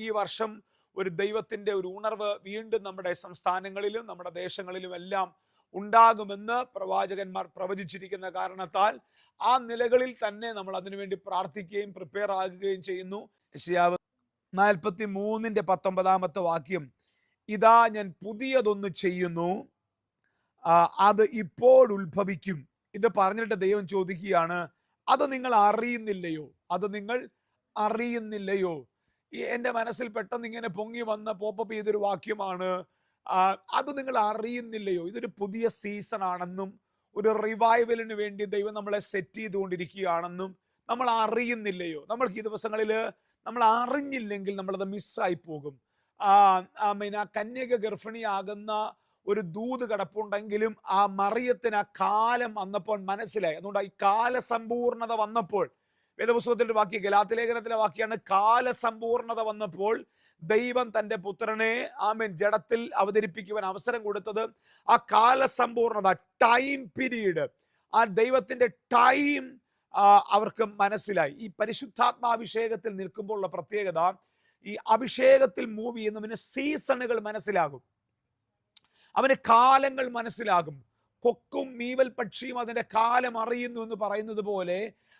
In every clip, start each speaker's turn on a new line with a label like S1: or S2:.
S1: ഈ വർഷം ഒരു ദൈവത്തിന്റെ ഒരു ഉണർവ് വീണ്ടും നമ്മുടെ സംസ്ഥാനങ്ങളിലും നമ്മുടെ ദേശങ്ങളിലും എല്ലാം ഉണ്ടാകുമെന്ന് പ്രവാചകന്മാർ പ്രവചിച്ചിരിക്കുന്ന കാരണത്താൽ ആ നിലകളിൽ തന്നെ നമ്മൾ അതിനുവേണ്ടി പ്രാർത്ഥിക്കുകയും പ്രിപ്പയർ ആകുകയും ചെയ്യുന്നു. യെശയ്യാവ് 43:19 വാക്യം, ഇതാ ഞാൻ പുതിയതൊന്ന് ചെയ്യുന്നു, അത് ഇപ്പോൾ ഉത്ഭവിക്കും. ഇത് പറഞ്ഞിട്ട് ദൈവം ചോദിക്കുകയാണ്, അത് നിങ്ങൾ അറിയുന്നില്ലയോ? അത് നിങ്ങൾ അറിയുന്നില്ലയോ? എൻ്റെ മനസ്സിൽ പെട്ടെന്ന് ഇങ്ങനെ പൊങ്ങി വന്ന പോപ്പപ്പ് ചെയ്തൊരു വാക്യമാണ്, അത് നിങ്ങൾ അറിയുന്നില്ലയോ? ഇതൊരു പുതിയ സീസൺ ആണെന്നും ഒരു റിവൈവലിന് വേണ്ടി ദൈവം നമ്മളെ സെറ്റ് ചെയ്തുകൊണ്ടിരിക്കുകയാണെന്നും നമ്മൾ അറിയുന്നില്ലയോ? നമ്മൾക്ക് ഈ ദിവസങ്ങളിൽ നമ്മൾ അറിഞ്ഞില്ലെങ്കിൽ നമ്മളത് മിസ്സായി പോകും. ആ കന്യക ഗർഭിണിയാകുന്ന ഒരു ദൂത് കിടപ്പുണ്ടെങ്കിലും ആ മറിയത്തിന് ആ കാലം വന്നപ്പോൾ മനസ്സിലായി. അതുകൊണ്ട് ഈ കാലസമ്പൂർണത വന്നപ്പോൾ, വേദപുസ്തകത്തിന്റെ വാക്യം, ഗലാത്യലേഖനത്തിലെ വാക്യാണ്, കാലസമ്പൂർണത വന്നപ്പോൾ ദൈവം തന്റെ പുത്രനെ ജഡത്തിൽ അവതരിപ്പിക്കുവാൻ അവസരം കൊടുത്തത്. ആ കാലസമ്പൂർണത, ടൈം പീരീഡ്, ആ ദൈവത്തിന്റെ ടൈം അവർക്ക് മനസ്സിലായി. ഈ പരിശുദ്ധാത്മാഭിഷേകത്തിൽ നിൽക്കുമ്പോഴുള്ള പ്രത്യേകത, ഈ അഭിഷേകത്തിൽ മൂവ് ചെയ്യുന്നവന് സീസണുകൾ മനസ്സിലാകും, അവന് കാലങ്ങൾ മനസ്സിലാകും. കൊക്കും മീവൽ പക്ഷിയും അതിന്റെ കാലം അറിയുന്നു എന്ന് പറയുന്നത് പോലെ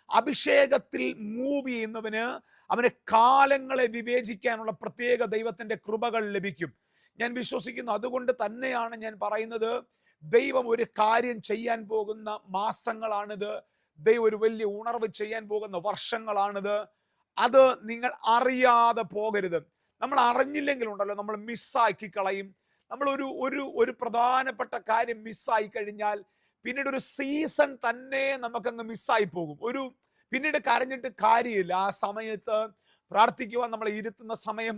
S1: അഭിഷേകത്തിൽ മൂവ് ചെയ്യുന്നവന് അവന് കാലങ്ങളെ വിവേചിക്കാനുള്ള പ്രത്യേക ദൈവത്തിന്റെ കൃപകൾ ലഭിക്കും. ഞാൻ വിശ്വസിക്കുന്നു. അതുകൊണ്ട് തന്നെയാണ് ഞാൻ പറയുന്നത്, ദൈവം ഒരു കാര്യം ചെയ്യാൻ പോകുന്ന മാസങ്ങളാണിത്. ദൈവം ഒരു വലിയ ഉണർവ് ചെയ്യാൻ പോകുന്ന വർഷങ്ങളാണിത്. അത് നിങ്ങൾ അറിയാതെ പോകരുത്. നമ്മൾ അറിഞ്ഞില്ലെങ്കിലുണ്ടല്ലോ, നമ്മൾ മിസ്സാക്കി കളയും. നമ്മൾ ഒരു പ്രധാനപ്പെട്ട കാര്യം മിസ്സായി കഴിഞ്ഞാൽ പിന്നീട് ഒരു സീസൺ തന്നെ നമുക്കങ്ങ് മിസ്സായി പോകും. പിന്നീട് കരഞ്ഞിട്ട് കാര്യമില്ല. ആ സമയത്ത് പ്രാർത്ഥിക്കുവാൻ നമ്മളെ ഇരുത്തുന്ന സമയം,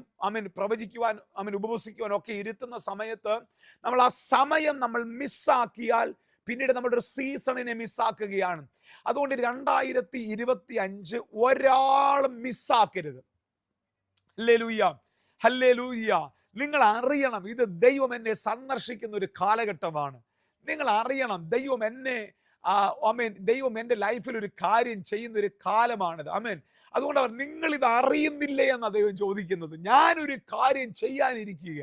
S1: പ്രവചിക്കുവാൻ, ഉപവസിക്കുവാൻ ഒക്കെ ഇരുത്തുന്ന സമയത്ത് നമ്മൾ ആ സമയം നമ്മൾ മിസ്സാക്കിയാൽ പിന്നീട് നമ്മുടെ ഒരു സീസണിനെ മിസ്സാക്കുകയാണ്. അതുകൊണ്ട് 2025 ഒരാളും മിസ്സാക്കരുത്. Hallelujah, hallelujah. നിങ്ങൾ അറിയണം, ഇത് ദൈവം എന്നെ സന്ദർശിക്കുന്ന ഒരു കാലഘട്ടമാണ്. നിങ്ങൾ അറിയണം, ദൈവം ദൈവം എൻ്റെ ലൈഫിൽ ഒരു കാര്യം ചെയ്യുന്ന ഒരു കാലമാണിത്. അതുകൊണ്ട് നിങ്ങൾ ഇത് അറിയുന്നില്ലേ എന്നാണ് ദൈവം ചോദിക്കുന്നത്. ഞാനൊരു കാര്യം ചെയ്യാനിരിക്കുക.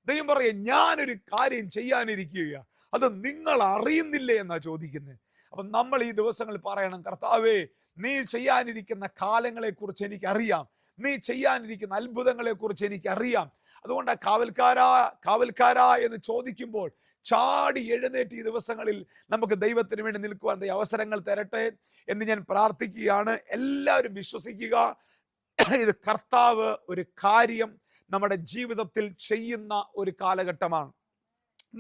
S1: ദൈവം പറയുക, ഞാനൊരു കാര്യം ചെയ്യാനിരിക്കുക, അത് നിങ്ങൾ അറിയുന്നില്ലേ എന്നാ ചോദിക്കുന്നത്. അപ്പൊ നമ്മൾ ഈ ദിവസങ്ങളിൽ പറയണം, കർത്താവേ, നീ ചെയ്യാനിരിക്കുന്ന കാലങ്ങളെ കുറിച്ച് എനിക്കറിയാം, നീ ചെയ്യാനിരിക്കുന്ന അത്ഭുതങ്ങളെ കുറിച്ച് എനിക്കറിയാം. അതുകൊണ്ട് കാവൽക്കാരാ എന്ന് ചോദിക്കുമ്പോൾ ചാടി എഴുന്നേറ്റ് ഈ ദിവസങ്ങളിൽ നമുക്ക് ദൈവത്തിന് വേണ്ടി നിൽക്കുവാൻ അവസരങ്ങൾ തരട്ടെ എന്ന് ഞാൻ പ്രാർത്ഥിക്കുകയാണ്. എല്ലാവരും വിശ്വസിക്കുക, ഇത് കർത്താവ് ഒരു കാര്യം നമ്മുടെ ജീവിതത്തിൽ ചെയ്യുന്ന ഒരു കാലഘട്ടമാണ്.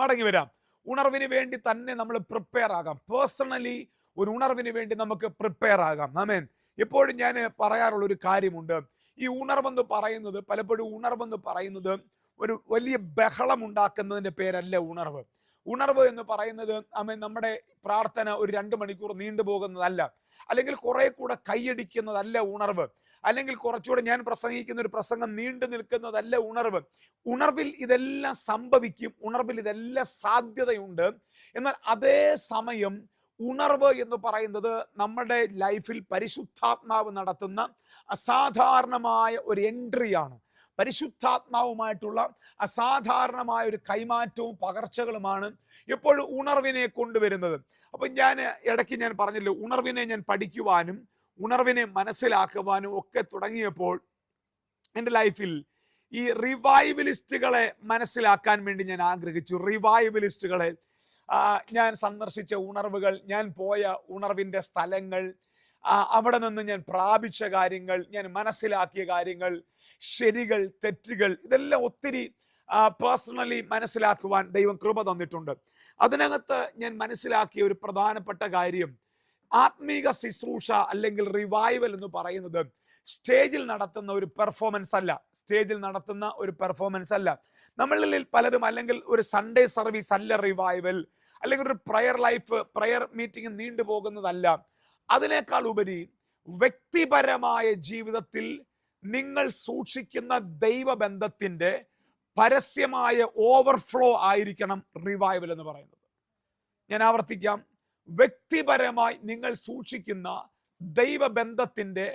S1: മടങ്ങി വരാം. ഉണർവിന് വേണ്ടി തന്നെ നമ്മൾ പ്രിപ്പയർ ആകാം. പേഴ്സണലി ഒരു ഉണർവിന് വേണ്ടി നമുക്ക് പ്രിപ്പയർ ആകാം. എപ്പോഴും ഞാൻ പറയാറുള്ള ഒരു കാര്യമുണ്ട്, ഈ ഉണർവെന്ന് പറയുന്നത്, പലപ്പോഴും ഉണർവെന്ന് പറയുന്നത് ഒരു വലിയ ബഹളം ഉണ്ടാക്കുന്നതിന്റെ പേരല്ല ഉണർവ്. ഉണർവ് എന്ന് പറയുന്നത് നമ്മുടെ പ്രാർത്ഥന ഒരു 2 മണിക്കൂർ നീണ്ടുപോകുന്നതല്ല, അല്ലെങ്കിൽ കുറെ കൂടെ കൈയടിക്കുന്നതല്ല ഉണർവ്, അല്ലെങ്കിൽ കുറച്ചുകൂടെ ഞാൻ പ്രസംഗിക്കുന്ന ഒരു പ്രസംഗം നീണ്ടു നിൽക്കുന്നതല്ല ഉണർവ്. ഉണർവിൽ ഇതെല്ലാം സംഭവിക്കും, ഉണർവിൽ ഇതെല്ലാം സാധ്യതയുണ്ട്. എന്നാൽ അതേ സമയം ഉണർവ് എന്ന് പറയുന്നത് നമ്മുടെ ലൈഫിൽ പരിശുദ്ധാത്മാവ് നടത്തുന്ന അസാധാരണമായ ഒരു എൻട്രിയാണ്. പരിശുദ്ധാത്മാവുമായിട്ടുള്ള അസാധാരണമായ ഒരു കൈമാറ്റവും പകർച്ചകളുമാണ് എപ്പോഴും ഉണർവിനെ കൊണ്ടുവരുന്നത്. അപ്പൊ ഇടയ്ക്ക് ഞാൻ പറഞ്ഞല്ലോ, ഉണർവിനെ ഞാൻ പഠിക്കുവാനും ഉണർവിനെ മനസ്സിലാക്കുവാനും ഒക്കെ തുടങ്ങിയപ്പോൾ എൻ്റെ ലൈഫിൽ ഈ റിവൈവലിസ്റ്റുകളെ മനസ്സിലാക്കാൻ വേണ്ടി ഞാൻ ആഗ്രഹിച്ചു. റിവൈവലിസ്റ്റുകളെ, ഞാൻ സന്ദർശിച്ച ഉണർവുകൾ, ഞാൻ പോയ ഉണർവിൻ്റെ സ്ഥലങ്ങൾ, അവിടെ നിന്ന് ഞാൻ പ്രാപിച്ച കാര്യങ്ങൾ, ഞാൻ മനസ്സിലാക്കിയ കാര്യങ്ങൾ, ശരികൾ, തെറ്റുകൾ, ഇതെല്ലാം ഒത്തിരി പേഴ്സണലി മനസ്സിലാക്കുവാൻ ദൈവം കൃപ തന്നിട്ടുണ്ട്. അതിനകത്ത് ഞാൻ മനസ്സിലാക്കിയ ഒരു പ്രധാനപ്പെട്ട കാര്യം, ആത്മീക ശുശ്രൂഷ അല്ലെങ്കിൽ റിവൈവൽ എന്ന് പറയുന്നത് സ്റ്റേജിൽ നടത്തുന്ന ഒരു പെർഫോമൻസ് അല്ല. സ്റ്റേജിൽ നടത്തുന്ന ഒരു പെർഫോമൻസ് അല്ല. നമ്മളിൽ പലരും അല്ലെങ്കിൽ ഒരു സൺഡേ സർവീസ് അല്ല റിവൈവൽ, അല്ലെങ്കിൽ ഒരു പ്രയർ ലൈഫ്, പ്രയർ മീറ്റിംഗ് നീണ്ടുപോകുന്നതല്ല. അതിനേക്കാൾ ഉപരി വ്യക്തിപരമായ ജീവിതത്തിൽ നിങ്ങൾ സൂക്ഷിക്കുന്ന ദൈവബന്ധത്തിന്റെ പരസ്യമായ ഓവർഫ്ലോ ആയിരിക്കണം റിവൈവൽ എന്ന് പറയുന്നത്. ഞാൻ ആവർത്തിക്കാം, വ്യക്തിപരമായി നിങ്ങൾ സൂക്ഷിക്കുന്ന ദൈവബന്ധത്തിന്റെ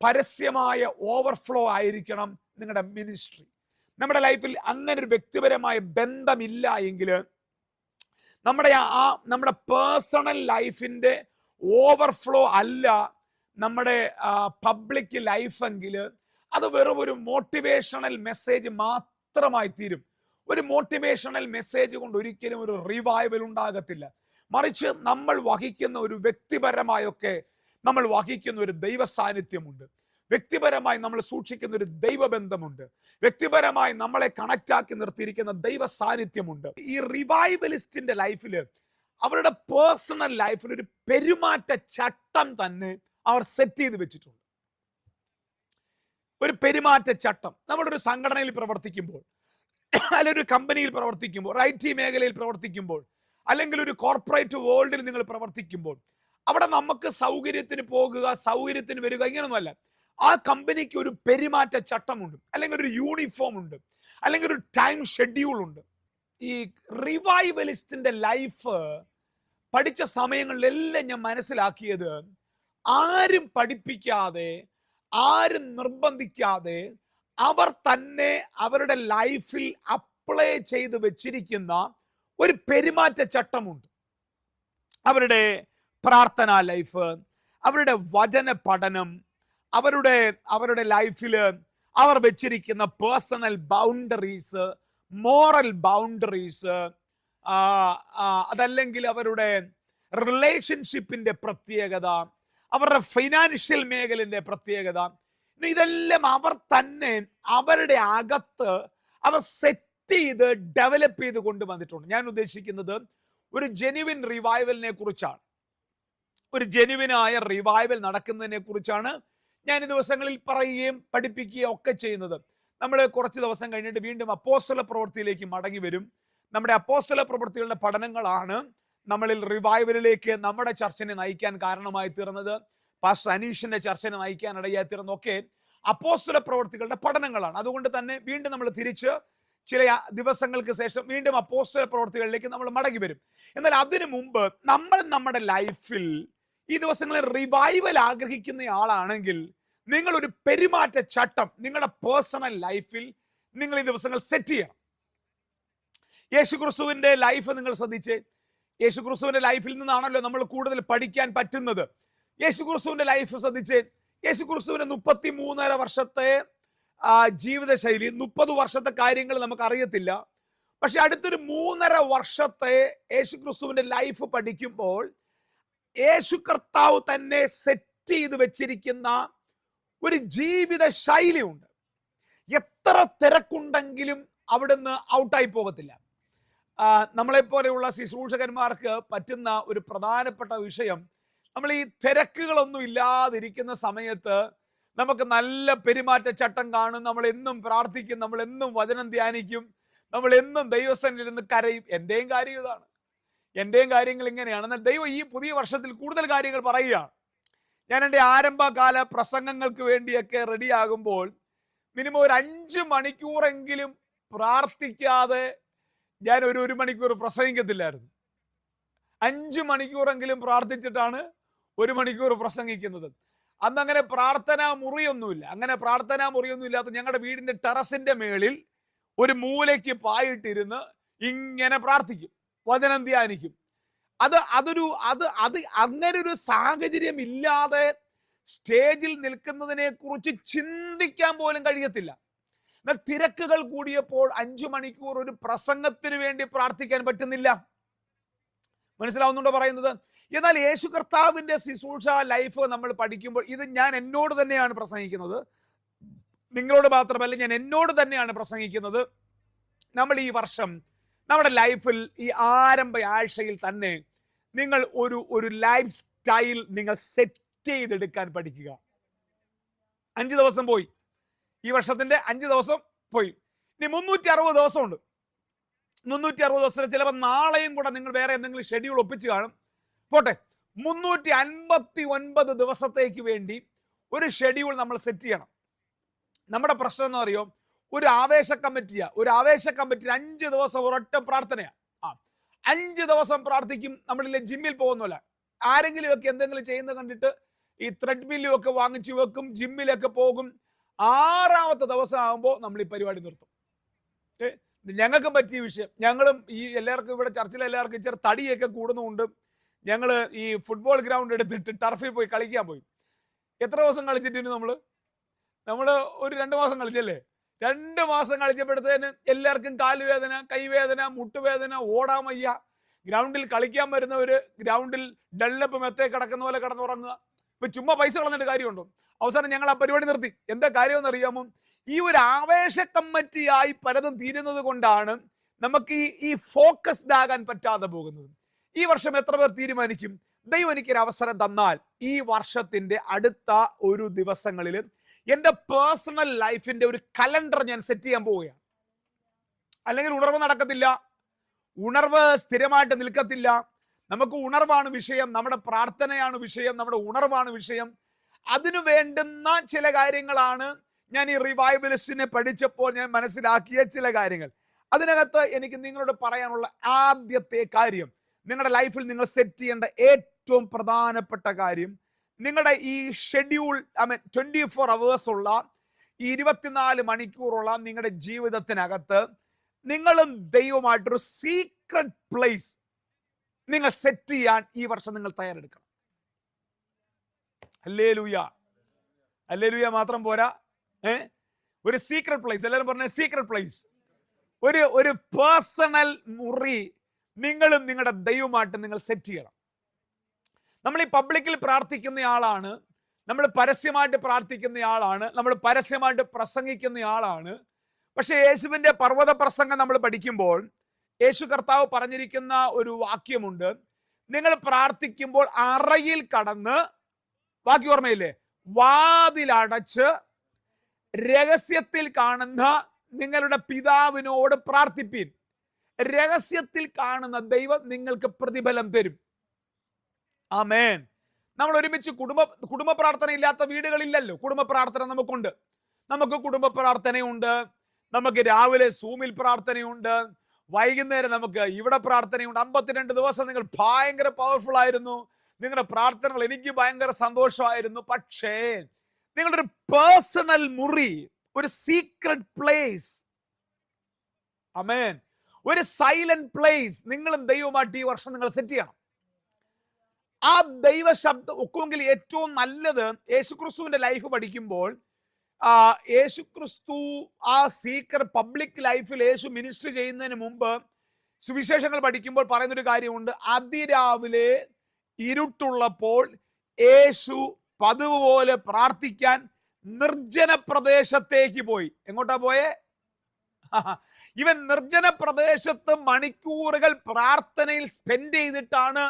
S1: പരസ്യമായ ഓവർഫ്ലോ ആയിരിക്കണം നിങ്ങളുടെ മിനിസ്ട്രി. നമ്മുടെ ലൈഫിൽ അങ്ങനെ ഒരു വ്യക്തിപരമായ ബന്ധമില്ല എങ്കിൽ നമ്മുടെ പേഴ്സണൽ ലൈഫിന്റെ ഓവർഫ്ലോ അല്ല നമ്മുടെ പബ്ലിക് ലൈഫ് എങ്കിൽ അത് വെറും ഒരു മോട്ടിവേഷണൽ മെസ്സേജ് മാത്രമായി തീരും. ഒരു മോട്ടിവേഷണൽ മെസ്സേജ് കൊണ്ട് ഒരിക്കലും ഒരു റിവൈവൽ ഉണ്ടാകത്തില്ല. മറിച്ച് നമ്മൾ വഹിക്കുന്ന ഒരു വ്യക്തിപരമായൊക്കെ നമ്മൾ വഹിക്കുന്ന ഒരു ദൈവ സാന്നിധ്യമുണ്ട്. വ്യക്തിപരമായി നമ്മൾ സൂക്ഷിക്കുന്ന ഒരു ദൈവബന്ധമുണ്ട്. വ്യക്തിപരമായി നമ്മളെ കണക്ട് ആക്കി നിർത്തിയിരിക്കുന്ന ദൈവ സാന്നിധ്യമുണ്ട്. ഈ റിവൈവലിസ്റ്റിന്റെ ലൈഫിൽ അവരുടെ പേഴ്സണൽ ലൈഫിൽ ഒരു പെരുമാറ്റ ചട്ടം തന്നെ അവർ സെറ്റ് ചെയ്ത് വെച്ചിട്ടുണ്ട്. ഒരു പെരുമാറ്റ ചട്ടം. നമ്മളൊരു സംഘടനയിൽ പ്രവർത്തിക്കുമ്പോൾ, അല്ലെങ്കിൽ ഒരു കമ്പനിയിൽ പ്രവർത്തിക്കുമ്പോൾ, IT മേഖലയിൽ പ്രവർത്തിക്കുമ്പോൾ, അല്ലെങ്കിൽ ഒരു കോർപ്പറേറ്റ് വേൾഡിൽ നിങ്ങൾ പ്രവർത്തിക്കുമ്പോൾ, അവിടെ നമുക്ക് സൗകര്യത്തിന് പോകുക, സൗകര്യത്തിന് വരിക, ഇങ്ങനൊന്നുമല്ല. ആ കമ്പനിക്ക് ഒരു പെരുമാറ്റ ചട്ടമുണ്ട്, അല്ലെങ്കിൽ ഒരു യൂണിഫോം ഉണ്ട്, അല്ലെങ്കിൽ ഒരു ടൈം ഷെഡ്യൂൾ ഉണ്ട്. ഈ റിവൈവലിസ്റ്റിന്റെ ലൈഫ് പഠിച്ച സമയങ്ങളിലെല്ലാം ഞാൻ മനസ്സിലാക്കിയത്, ആരും പഠിപ്പിക്കാതെ, ആരും നിർബന്ധിക്കാതെ അവർ തന്നെ അവരുടെ ലൈഫിൽ അപ്ലൈ ചെയ്ത് വെച്ചിരിക്കുന്ന ഒരു പെരുമാറ്റ ചട്ടമുണ്ട്. അവരുടെ പ്രാർത്ഥനാ ലൈഫ്, അവരുടെ വചന പഠനം, അവരുടെ ലൈഫിൽ അവർ വെച്ചിരിക്കുന്ന പേഴ്സണൽ ബൗണ്ടറീസ്, മോറൽ ബൗണ്ടറീസ്, അതല്ലെങ്കിൽ അവരുടെ റിലേഷൻഷിപ്പിന്റെ പ്രത്യേകത, അവരുടെ ഫൈനാൻഷ്യൽ മേഖലയുടെ പ്രത്യേകത, ഇതെല്ലാം അവർ തന്നെ അവരുടെ അകത്ത് അവർ സെറ്റ് ചെയ്ത് ഡെവലപ്പ് ചെയ്ത് കൊണ്ടുവന്നിട്ടുണ്ട്. ഞാൻ ഉദ്ദേശിക്കുന്നത് ഒരു ജെന്യുവിൻ റിവൈവലിനെ കുറിച്ചാണ്. ഒരു ജെന്യുവിനായ റിവൈവൽ നടക്കുന്നതിനെ കുറിച്ചാണ് ഞാൻ ഈ ദിവസങ്ങളിൽ പറയുകയും പഠിപ്പിക്കുകയും ഒക്കെ ചെയ്യുന്നത്. നമ്മൾ കുറച്ച് ദിവസം കഴിഞ്ഞിട്ട് വീണ്ടും അപ്പോസ്തല പ്രവൃത്തിയിലേക്ക് മടങ്ങി വരും. നമ്മുടെ അപ്പോസ്തല പ്രവൃത്തികളുടെ പഠനങ്ങളാണ് നമ്മളിൽ റിവൈവലിലേക്ക് നമ്മുടെ ചർച്ചിനെ നയിക്കാൻ കാരണമായി തീർന്നത്. പാസ്റ്റർ അനീഷിന്റെ ചർച്ചിനെ നയിക്കാൻ ഇടയായി തീർന്നൊക്കെ അപ്പോസ്തല പ്രവൃത്തികളുടെ പഠനങ്ങളാണ്. അതുകൊണ്ട് തന്നെ വീണ്ടും നമ്മൾ തിരിച്ച് ചില ദിവസങ്ങൾക്ക് ശേഷം വീണ്ടും അപ്പോസ്തല പ്രവൃത്തികളിലേക്ക് നമ്മൾ മടങ്ങി വരും. എന്നാൽ അതിനു മുമ്പ് നമ്മൾ നമ്മുടെ ലൈഫിൽ ഈ ദിവസങ്ങളിൽ റിവൈവൽ ആഗ്രഹിക്കുന്ന ആളാണെങ്കിൽ നിങ്ങൾ ഒരു പെരുമാറ്റ ചട്ടം നിങ്ങളുടെ പേഴ്സണൽ ലൈഫിൽ നിങ്ങൾ ഈ ദിവസങ്ങൾ സെറ്റ് ചെയ്യണം. യേശുക്രിസ്തുവിന്റെ ലൈഫ് നിങ്ങൾ ശ്രദ്ധിച്ച്, യേശുക്രിസ്തുവിന്റെ ലൈഫിൽ നിന്നാണല്ലോ നമ്മൾ കൂടുതൽ പഠിക്കാൻ പറ്റുന്നത്. യേശുക്രിസ്തുവിന്റെ ലൈഫ് ശ്രദ്ധിച്ച്, യേശുക്രിസ്തുവിന്റെ 33.5 വർഷത്തെ ജീവിതശൈലി, 30 വർഷത്തെ കാര്യങ്ങൾ നമുക്ക് അറിയത്തില്ല. പക്ഷെ അടുത്തൊരു 3.5 വർഷത്തെ യേശുക്രിസ്തുവിന്റെ ലൈഫ് പഠിക്കുമ്പോൾ യേശു കർത്താവ് തന്നെ സെറ്റ് ചെയ്ത് വെച്ചിരിക്കുന്ന ഒരു ജീവിത ശൈലിയുണ്ട്. എത്ര തിരക്കുണ്ടെങ്കിലും അവിടുന്ന് ഔട്ടായി പോകത്തില്ല. നമ്മളെപ്പോലെയുള്ള ശുശ്രൂഷകന്മാർക്ക് പറ്റുന്ന ഒരു പ്രധാനപ്പെട്ട വിഷയം, നമ്മൾ ഈ തിരക്കുകളൊന്നും ഇല്ലാതിരിക്കുന്ന സമയത്ത് നമുക്ക് നല്ല പെരുമാറ്റച്ചട്ടം കാണും. നമ്മൾ എന്നും പ്രാർത്ഥിക്കും, നമ്മൾ എന്നും വചനം ധ്യാനിക്കും, നമ്മൾ എന്നും ദൈവസ്ഥനിൽ ഇരുന്ന് കരയും. എന്റെയും കാര്യം ഇതാണ്, എന്റെയും കാര്യങ്ങൾ ഇങ്ങനെയാണ്. എന്നാൽ ദൈവം ഈ പുതിയ വർഷത്തിൽ കൂടുതൽ കാര്യങ്ങൾ പറയുകയാണ്. ഞാൻ എൻ്റെ ആരംഭകാല പ്രസംഗങ്ങൾക്ക് വേണ്ടിയൊക്കെ റെഡിയാകുമ്പോൾ മിനിമം ഒരു 5 മണിക്കൂറെങ്കിലും പ്രാർത്ഥിക്കാതെ ഞാൻ ഒരു മണിക്കൂർ പ്രസംഗിക്കത്തില്ലായിരുന്നു. 5 മണിക്കൂറെങ്കിലും പ്രാർത്ഥിച്ചിട്ടാണ് 1 മണിക്കൂർ പ്രസംഗിക്കുന്നത്. അന്ന് അങ്ങനെ പ്രാർത്ഥനാ മുറിയൊന്നുമില്ല. അങ്ങനെ പ്രാർത്ഥനാ മുറിയൊന്നും ഇല്ലാത്ത ഞങ്ങളുടെ വീടിന്റെ ടെറസിന്റെ മേളിൽ ഒരു മൂലയ്ക്ക് പായിട്ടിരുന്ന് ഇങ്ങനെ പ്രാർത്ഥിക്കും, വചനം ധ്യാനിക്കും. അങ്ങനെ ഒരു സാഹചര്യം ഇല്ലാതെ സ്റ്റേജിൽ നിൽക്കുന്നതിനെ കുറിച്ച് ചിന്തിക്കാൻ പോലും കഴിയത്തില്ല. എന്നാൽ തിരക്കുകൾ കൂടിയപ്പോൾ 5 മണിക്കൂർ ഒരു പ്രസംഗത്തിന് വേണ്ടി പ്രാർത്ഥിക്കാൻ പറ്റുന്നില്ല. മനസ്സിലാവുന്നുണ്ടോ പറയുന്നത്? എന്നാൽ യേശു കർത്താവിന്റെ ശുശ്രൂഷ ലൈഫ് നമ്മൾ പഠിക്കുമ്പോൾ, ഇത് ഞാൻ എന്നോട് തന്നെയാണ് പ്രസംഗിക്കുന്നത്, നിങ്ങളോട് മാത്രമല്ല, ഞാൻ എന്നോട് തന്നെയാണ് പ്രസംഗിക്കുന്നത്. നമ്മൾ ഈ വർഷം നമ്മുടെ ലൈഫിൽ ഈ ആരംഭ ആഴ്ചയിൽ തന്നെ നിങ്ങൾ ഒരു ലൈഫ് സ്റ്റൈൽ നിങ്ങൾ സെറ്റ് ചെയ്തെടുക്കാൻ പഠിക്കുക. 5 ദിവസം പോയി, ഈ വർഷത്തിന്റെ 5 ദിവസം പോയി. ഇനി 360 ദിവസമുണ്ട്. 360 ദിവസത്തിൽ ചിലപ്പോൾ നാളെയും കൂടെ നിങ്ങൾ വേറെ എന്തെങ്കിലും ഷെഡ്യൂൾ ഒപ്പിച്ച് കാണും. പോട്ടെ, 359 ദിവസത്തേക്ക് വേണ്ടി ഒരു ഷെഡ്യൂൾ നമ്മൾ സെറ്റ് ചെയ്യണം. നമ്മുടെ പ്രശ്നം എന്ന് അറിയോ, ഒരു ആവേശ കമ്മിറ്റിയാ. ഒരു ആവേശ കമ്മിറ്റി 5 ദിവസം ഒരൊറ്റ പ്രാർത്ഥനയാ. 5 ദിവസം പ്രാർത്ഥിക്കും. നമ്മളിലെ ജിമ്മിൽ പോകുന്നില്ല, ആരെങ്കിലും ഒക്കെ എന്തെങ്കിലും ചെയ്യുന്നത് കണ്ടിട്ട് ഈ ത്രെഡ് മില്ലും ഒക്കെ വാങ്ങിച്ചു വെക്കും, ജിമ്മിലൊക്കെ പോകും. 6-ാമത്തെ ദിവസം ആകുമ്പോൾ നമ്മൾ ഈ പരിപാടി നിർത്തും. ഞങ്ങൾക്കും പറ്റിയ വിഷയം, ഞങ്ങളും ഈ എല്ലാവർക്കും ഇവിടെ ചർച്ചിൽ എല്ലാവർക്കും ഇച്ചിരി തടിയൊക്കെ കൂടുന്നുണ്ട്. ഞങ്ങൾ ഈ ഫുട്ബോൾ ഗ്രൗണ്ട് എടുത്തിട്ട് ടർഫിൽ പോയി കളിക്കാൻ പോയി. എത്ര ദിവസം കളിച്ചിട്ടുണ്ട് നമ്മൾ ഒരു 2 മാസം കളിച്ചല്ലേ. 2 മാസം കളിച്ചപ്പോഴത്തേന് എല്ലാവർക്കും കാലുവേദന, കൈവേദന, മുട്ടുവേദന, ഓടാൻ വയ്യ. ഗ്രൗണ്ടിൽ കളിക്കാൻ വരുന്നവര് ഗ്രൗണ്ടിൽ ഡെല്ലപ്പ് മെത്തേ കിടക്കുന്ന പോലെ കിടന്നുറങ്ങുക. ഇപ്പൊ ചുമ്മാ പൈസ കളഞ്ഞിട്ട് കാര്യമുണ്ടോ? അവസാനം ഞങ്ങൾ ആ പരിപാടി നിർത്തി. എന്താ കാര്യമെന്ന് അറിയാമോ? ഈ ഒരു ആവേശ കമ്മിറ്റിയായി പലതും തീരുന്നത് കൊണ്ടാണ് നമുക്ക് ഈ ഫോക്കസ്ഡ് ആകാൻ പറ്റാതെ പോകുന്നത്. ഈ വർഷം എത്ര പേർ തീരുമാനിക്കും, ദൈവം എനിക്കൊരു അവസരം തന്നാൽ ഈ വർഷത്തിന്റെ അടുത്ത ഒരു ദിവസങ്ങളിൽ എന്റെ പേഴ്സണൽ ലൈഫിന്റെ ഒരു കലണ്ടർ ഞാൻ സെറ്റ് ചെയ്യാൻ പോവുകയാണ്. അല്ലെങ്കിൽ ഉണർവ് നടക്കത്തില്ല, ഉണർവ് സ്ഥിരമായിട്ട് നിൽക്കത്തില്ല. നമുക്ക് ഉണർവാണ് വിഷയം, നമ്മുടെ പ്രാർത്ഥനയാണ് വിഷയം, നമ്മുടെ ഉണർവാണ് വിഷയം. അതിനു വേണ്ടുന്ന ചില കാര്യങ്ങളാണ് ഞാൻ ഈ റിവൈവലിസ്റ്റിനെ പഠിച്ചപ്പോൾ ഞാൻ മനസ്സിലാക്കിയ ചില കാര്യങ്ങൾ. അതിനകത്ത് എനിക്ക് നിങ്ങളോട് പറയാനുള്ള ആദ്യത്തെ കാര്യം, നിങ്ങളുടെ ലൈഫിൽ നിങ്ങൾ സെറ്റ് ചെയ്യേണ്ട ഏറ്റവും പ്രധാനപ്പെട്ട കാര്യം, നിങ്ങളുടെ ഈ ഷെഡ്യൂൾ 24 hours ഉള്ള ഈ 24 മണിക്കൂറുള്ള നിങ്ങളുടെ ജീവിതത്തിനകത്ത് നിങ്ങളും ദൈവമായിട്ടൊരു സീക്രട്ട് പ്ലേസ് നിങ്ങൾ സെറ്റ് ചെയ്യാൻ ഈ വർഷം നിങ്ങൾ തയ്യാറെടുക്കണം. ഹല്ലേലൂയ, ഹല്ലേലൂയ മാത്രം പോരാ, ഒരു സീക്രട്ട് പ്ലേസ്. എല്ലാവരും പറഞ്ഞ സീക്രട്ട് പ്ലേസ്, ഒരു പേഴ്സണൽ മുറി നിങ്ങളും നിങ്ങളുടെ ദൈവമായിട്ട് നിങ്ങൾ സെറ്റ് ചെയ്യണം. നമ്മൾ ഈ പബ്ലിക്കിൽ പ്രാർത്ഥിക്കുന്ന ആളാണ്, നമ്മൾ പരസ്യമായിട്ട് പ്രാർത്ഥിക്കുന്ന ആളാണ്, നമ്മൾ പരസ്യമായിട്ട് പ്രസംഗിക്കുന്ന ആളാണ്. പക്ഷെ യേശുവിന്റെ പർവ്വത പ്രസംഗം നമ്മൾ പഠിക്കുമ്പോൾ യേശു കർത്താവ് പറഞ്ഞിരിക്കുന്ന ഒരു വാക്യമുണ്ട്. നിങ്ങൾ പ്രാർത്ഥിക്കുമ്പോൾ അറയിൽ കടന്ന്, ബാക്കി ഓർമ്മയില്ലേ, വാതിലടച്ച് രഹസ്യത്തിൽ കാണുന്ന നിങ്ങളുടെ പിതാവിനോട് പ്രാർത്ഥിപ്പീൻ. രഹസ്യത്തിൽ കാണുന്ന ദൈവം നിങ്ങൾക്ക് പ്രതിഫലം തരും. ആമേൻ. നമ്മൾ ഒരുമിച്ച് കുടുംബ പ്രാർത്ഥന ഇല്ലാത്ത വീടുകളില്ലല്ലോ. കുടുംബ പ്രാർത്ഥന നമുക്കുണ്ട്. നമുക്ക് കുടുംബ പ്രാർത്ഥനയുണ്ട്, നമുക്ക് രാവിലെ സൂമിൽ പ്രാർത്ഥനയുണ്ട്, വൈകുന്നേരം നമുക്ക് ഇവിടെ പ്രാർത്ഥനയുണ്ട്. 52 ദിവസം നിങ്ങൾ ഭയങ്കര പവർഫുൾ ആയിരുന്നു, നിങ്ങളുടെ പ്രാർത്ഥനകൾ എനിക്ക് ഭയങ്കര സന്തോഷമായിരുന്നു. പക്ഷേ നിങ്ങളുടെ ഒരു പേഴ്സണൽ മുറി, ഒരു സീക്രട്ട് പ്ലേസ്, ആമേൻ, ഒരു സൈലന്റ് പ്ലേസ് നിങ്ങളും ദൈവമായിട്ട് ഈ വർഷം നിങ്ങൾ സെറ്റ് ചെയ്യണം. ആ ദൈവ ശബ്ദം ഒക്കുമെങ്കിൽ ഏറ്റവും നല്ലത് യേശുക്രിസ്തുവിന്റെ ലൈഫ് പഠിക്കുമ്പോൾ, യേശുക്രിസ്തു ആ സീക്രട്ട് പബ്ലിക് ലൈഫിൽ യേശു മിനിസ്റ്റർ ചെയ്യുന്നതിന് മുമ്പ് സുവിശേഷങ്ങൾ പഠിക്കുമ്പോൾ പറയുന്നൊരു കാര്യമുണ്ട്. അതിരാവിലെ ഇരുട്ടുള്ളപ്പോൾ യേശു പതിവ് പോലെ പ്രാർത്ഥിക്കാൻ നിർജ്ജന പ്രദേശത്തേക്ക് പോയി. എങ്ങോട്ടാ പോയേ? ഇവൻ നിർജ്ജന പ്രദേശത്ത് മണിക്കൂറുകൾ പ്രാർത്ഥനയിൽ സ്പെൻഡ് ചെയ്തിട്ടാണ്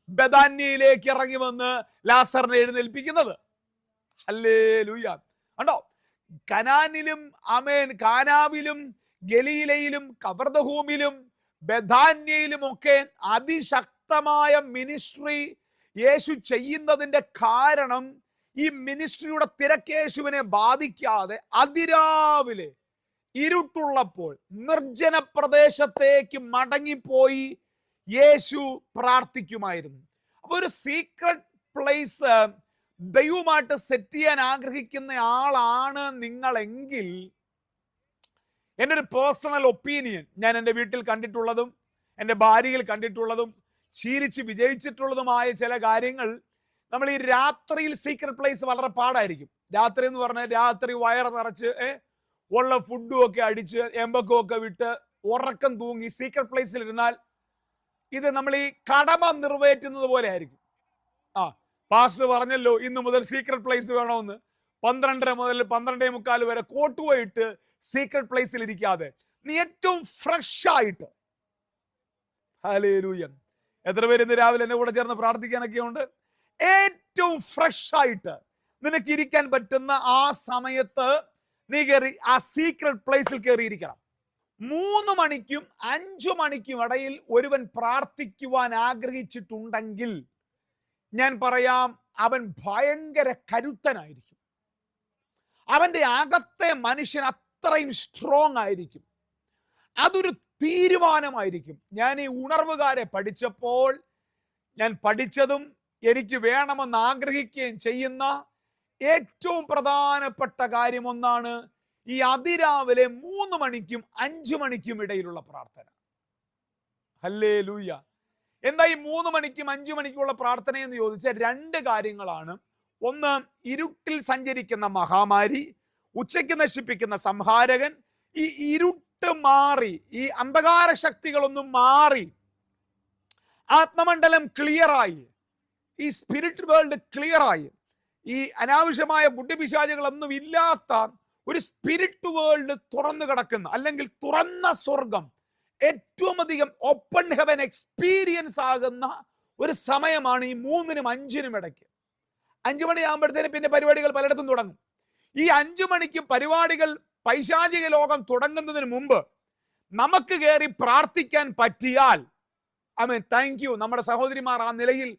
S1: ബെഥാന്യയിലേക്ക് ഇറങ്ങി വന്ന് ലാസറിനെ എഴുന്നേൽപ്പിക്കുന്നത്. ഹല്ലേലൂയ. കണ്ടോ, കനാനിലും കാനാവിലും ഗലീലയിലും കവർദഹൂമിലും ബെഥാന്യയിലും ഒക്കെ അതിശക്തമായ മിനിസ്ട്രി യേശു ചെയ്യുന്നതിന്റെ കാരണം ഈ മിനിസ്ട്രിയുടെ തിരക്ക് യേശുവിനെ ബാധിക്കാതെ അതിരാവിലെ ഇരുട്ടുള്ളപ്പോൾ നിർജ്ജന പ്രദേശത്തേക്ക് മടങ്ങിപ്പോയി യേശു പ്രാർത്ഥിക്കുമായിരുന്നു. അപ്പൊ ഒരു സീക്രട്ട് പ്ലേസ് ദൈവമായിട്ട് സെറ്റ് ചെയ്യാൻ ആഗ്രഹിക്കുന്ന ആളാണ് നിങ്ങളെങ്കിൽ, എൻ്റെ ഒരു പേഴ്സണൽ ഒപ്പീനിയൻ, ഞാൻ എൻ്റെ വീട്ടിൽ കണ്ടിട്ടുള്ളതും എൻ്റെ ഭാര്യയിൽ കണ്ടിട്ടുള്ളതും ശീലിച്ച് വിജയിച്ചിട്ടുള്ളതുമായ ചില കാര്യങ്ങൾ, നമ്മൾ ഈ രാത്രിയിൽ സീക്രട്ട് പ്ലേസ് വളരെ പാടായിരിക്കും. രാത്രി എന്ന് പറഞ്ഞാൽ രാത്രി വയറ് നിറച്ച് ഉള്ള ഫുഡും ഒക്കെ അടിച്ച് എമ്പക്കും ഒക്കെ വിട്ട് ഉറക്കം തൂങ്ങി സീക്രട്ട് പ്ലേസിൽ ഇരുന്നാൽ ഇത് നമ്മൾ ഈ കടമ നിറവേറ്റുന്നത് പോലെ ആയിരിക്കും. പാസ്റ്റർ പറഞ്ഞല്ലോ ഇന്ന് മുതൽ സീക്രട്ട് പ്ലേസ് വേണമെന്ന്. 12:30 മുതൽ 12:45 വരെ കോട്ടുപോയിട്ട് സീക്രട്ട് പ്ലേസിൽ ഇരിക്കാതെ നീ ഏറ്റവും ഫ്രഷ് ആയിട്ട്, ഹല്ലേലൂയ, എത്ര പേര് ഇന്ന് രാവിലെ എന്നെ കൂടെ ചേർന്ന് പ്രാർത്ഥിക്കാനൊക്കെ ഉണ്ട്, ഏറ്റവും ഫ്രഷ് ആയിട്ട് നിനക്ക് ഇരിക്കാൻ പറ്റുന്ന ആ സമയത്ത് നീ കയറി ആ സീക്രട്ട് പ്ലേസിൽ കയറിയിരിക്കണം. 3 മണിക്കും 5 മണിക്കും ഇടയിൽ ഒരുവൻ പ്രാർത്ഥിക്കുവാൻ ആഗ്രഹിച്ചിട്ടുണ്ടെങ്കിൽ ഞാൻ പറയാം, അവൻ ഭയങ്കര കരുത്തനായിരിക്കും. അവന്റെ അകത്തെ മനുഷ്യൻ അത്രയും സ്ട്രോങ് ആയിരിക്കും. അതൊരു തീരുമാനമായിരിക്കും. ഞാൻ ഈ ഉണർവുകാരെ പഠിച്ചപ്പോൾ ഞാൻ പഠിച്ചതും എനിക്ക് വേണമെന്ന് ആഗ്രഹിക്കുകയും ചെയ്യുന്ന ഏറ്റവും പ്രധാനപ്പെട്ട കാര്യം ഒന്നാണ് ഈ അതിരാവിലെ 3 മണിക്കും 5 മണിക്കും ഇടയിലുള്ള പ്രാർത്ഥന. ഹല്ലേലൂയ. എന്താ ഈ 3 മണിക്കും 5 മണിക്കുമുള്ള പ്രാർത്ഥന എന്ന് ചോദിച്ചാൽ 2 കാര്യങ്ങളാണ്. ഒന്ന്, ഇരുട്ടിൽ സഞ്ചരിക്കുന്ന മഹാമാരി, ഉച്ചയ്ക്ക് നശിപ്പിക്കുന്ന സംഹാരകൻ. ഈ ഇരുട്ട് മാറി, ഈ അന്ധകാര ശക്തികളൊന്നും മാറി, ആത്മമണ്ഡലം ക്ലിയറായി, ഈ സ്പിരിറ്റ് വേൾഡ് ക്ലിയറായി, ഈ അനാവശ്യമായ ബുദ്ധിപിശാചുകളൊന്നും ഇല്ലാത്ത ഒരു സ്പിരിറ്റ് വേൾഡ് തുറന്നു കിടക്കുന്ന, അല്ലെങ്കിൽ തുറന്ന സ്വർഗം, ഏറ്റവും അധികം ഓപ്പൺ ഹെവൻ എക്സ്പീരിയൻസ് ആകുന്ന ഒരു സമയമാണ് ഈ 3നും 5നും ഇടയ്ക്ക്. 5 മണിയാകുമ്പോഴത്തേനും പിന്നെ പരിപാടികൾ പലയിടത്തും തുടങ്ങും. ഈ 5 മണിക്ക് പരിപാടികൾ, പൈശാചിക ലോകം തുടങ്ങുന്നതിന് മുമ്പ് നമുക്ക് കയറി പ്രാർത്ഥിക്കാൻ പറ്റിയാൽ, ആമേൻ, താങ്ക് യു. നമ്മുടെ സഹോദരിമാർ ആ നിലയിൽ